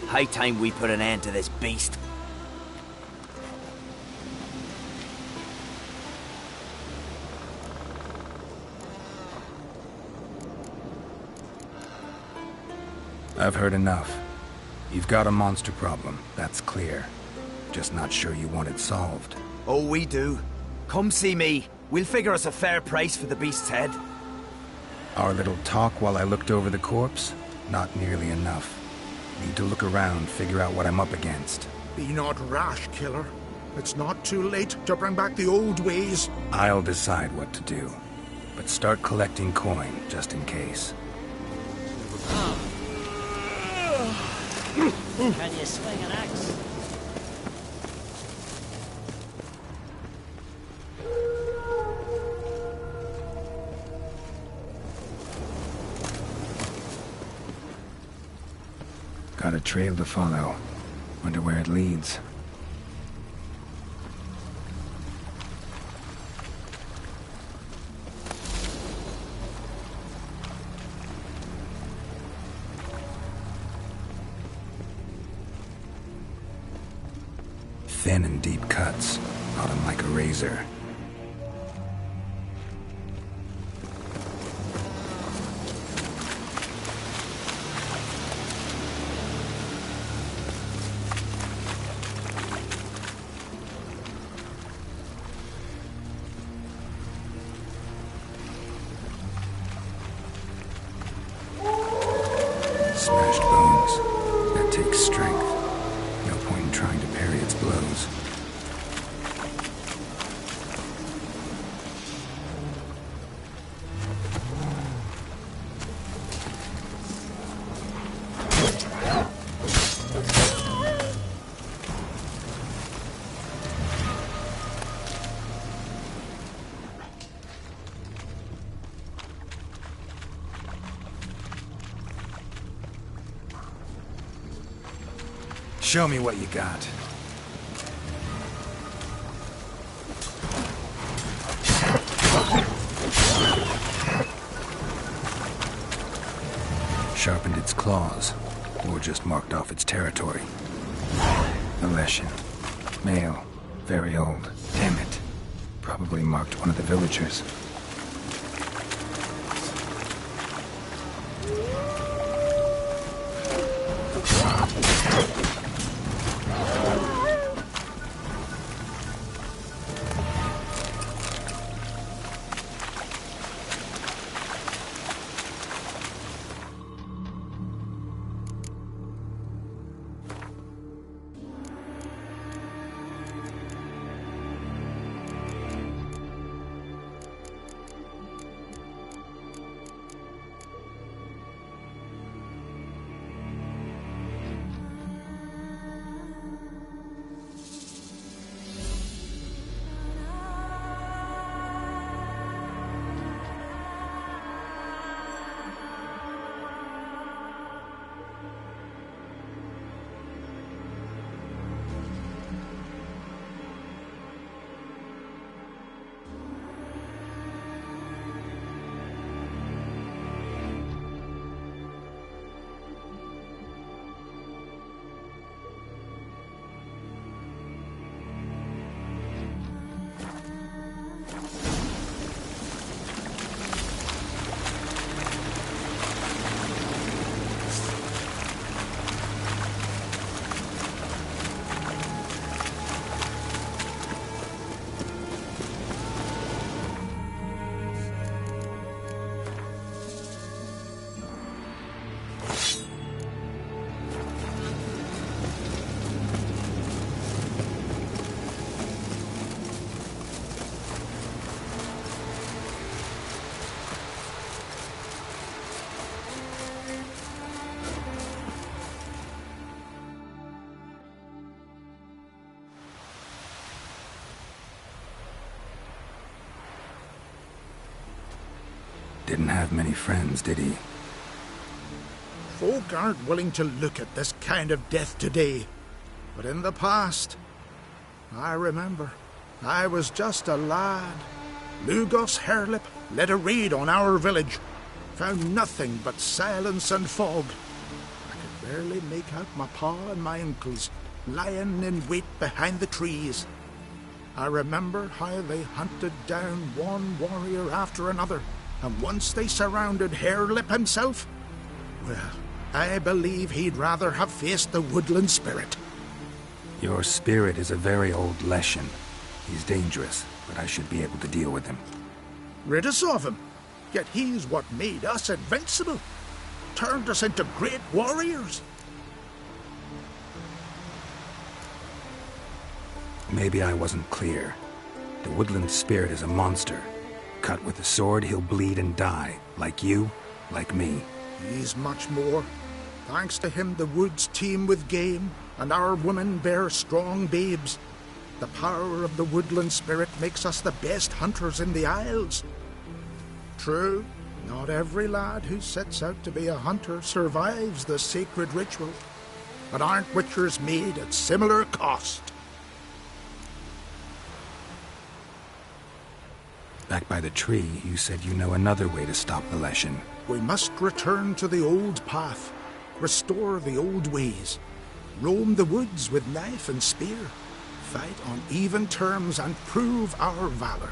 High time we put an end to this beast. I've heard enough. You've got a monster problem, that's clear. Just not sure you want it solved. Oh, we do. Come see me. We'll figure us a fair price for the beast's head. Our little talk while I looked over the corpse? Not nearly enough. Need to look around, figure out what I'm up against. Be not rash, killer. It's not too late to bring back the old ways. I'll decide what to do. But start collecting coin, just in case. Can you swing an axe? Got a trail to follow. Wonder where it leads. Thin and deep cuts, cut him like a razor. Smashed bones. That takes strength. No point in trying to parry its blows. Show me what you got. Sharpened its claws, or just marked off its territory. A lesson. Male. Very old. Damn it. Probably marked one of the villagers. Didn't have many friends, did he? Folk aren't willing to look at this kind of death today. But in the past, I remember, I was just a lad. Lugos Hairlip led a raid on our village. Found nothing but silence and fog. I could barely make out my pa and my uncles lying in wait behind the trees. I remember how they hunted down one warrior after another, and once they surrounded Hairlip himself, well, I believe he'd rather have faced the woodland spirit. Your spirit is a very old Leshen. He's dangerous, but I should be able to deal with him. Rid us of him. Yet he's what made us invincible. Turned us into great warriors. Maybe I wasn't clear. The woodland spirit is a monster. Cut with a sword, he'll bleed and die. Like you, like me. He's much more. Thanks to him, the woods teem with game, and our women bear strong babes. The power of the woodland spirit makes us the best hunters in the Isles. True, not every lad who sets out to be a hunter survives the sacred ritual, but aren't Weetchurs made at similar cost? Back by the tree, you said you know another way to stop the Leshen. We must return to the old path, restore the old ways, roam the woods with knife and spear, fight on even terms and prove our valor.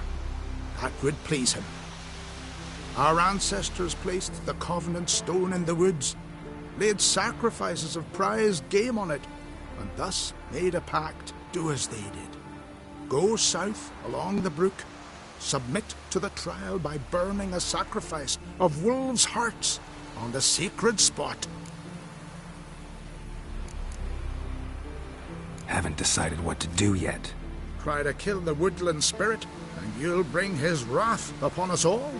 That would please him. Our ancestors placed the Covenant Stone in the woods, laid sacrifices of prized game on it, and thus made a pact, do as they did. Go south along the brook, submit to the trial by burning a sacrifice of wolves' hearts on the sacred spot. Haven't decided what to do yet. Try to kill the woodland spirit, and you'll bring his wrath upon us all.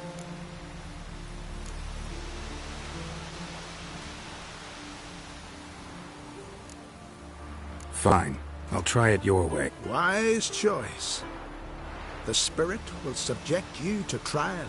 Fine. I'll try it your way. Wise choice. The spirit will subject you to trial.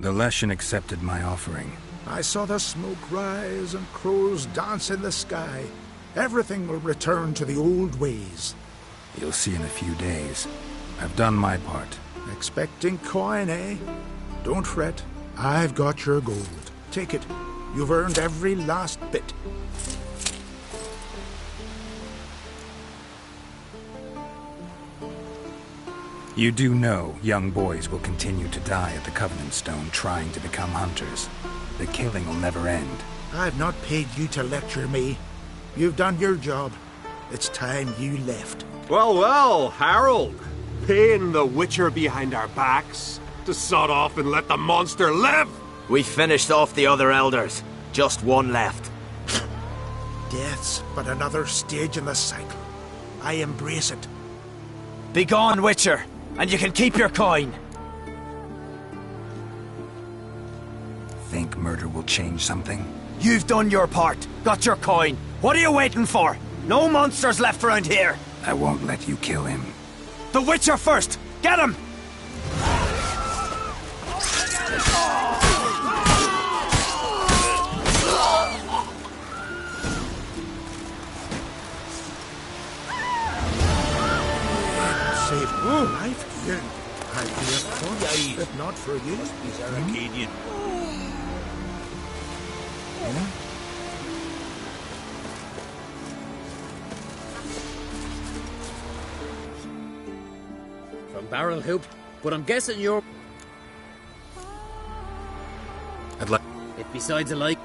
The Leshen accepted my offering. I saw the smoke rise and crows dance in the sky. Everything will return to the old ways. You'll see in a few days. I've done my part. Expecting coin, eh? Don't fret. I've got your gold. Take it. You've earned every last bit. You do know young boys will continue to die at the Covenant Stone trying to become hunters. The killing will never end. I've not paid you to lecture me. You've done your job. It's time you left. Well, well, Harold. Paying the Weetchur behind our backs to sod off and let the monster live! We finished off the other elders. Just one left. Death's but another stage in the cycle. I embrace it. Be gone, Weetchur, and you can keep your coin. Think murder will change something? You've done your part. Got your coin. What are you waiting for? No monsters left around here. I won't let you kill him. The Weetchur first! Get him! Saved my life. Yeah. I'd be a corpse if not for you. He's Arcadian. From Barrel Hoop, but I'm guessing you're... I'd like... If besides a like...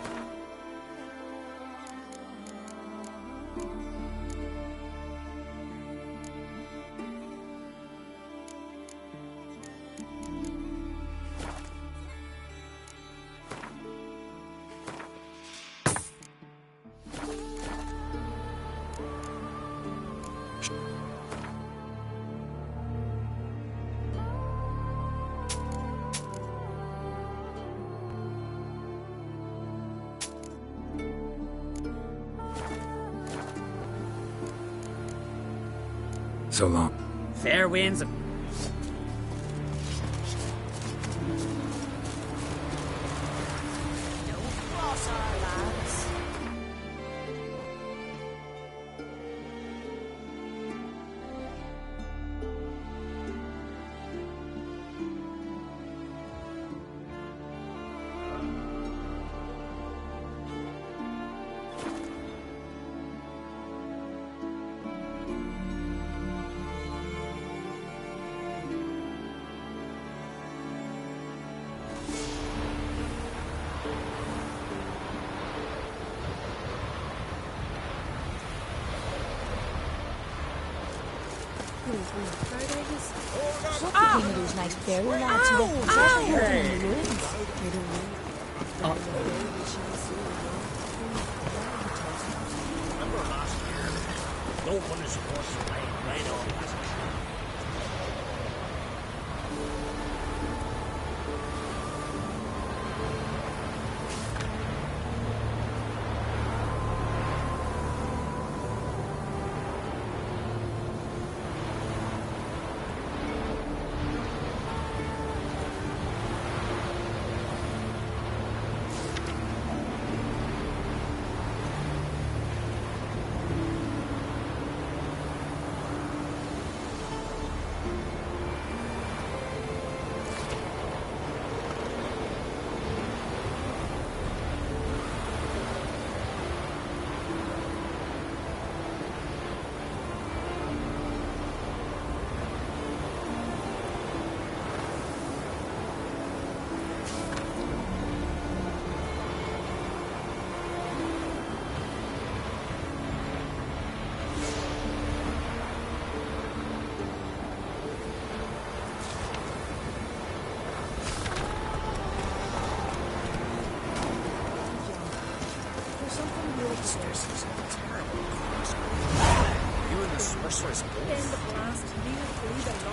So long. Fair winds. Those nice fairy lads who left treasure in the ruins. Remember last year? No one is supposed to play right on last year. Then the blast nearly threw them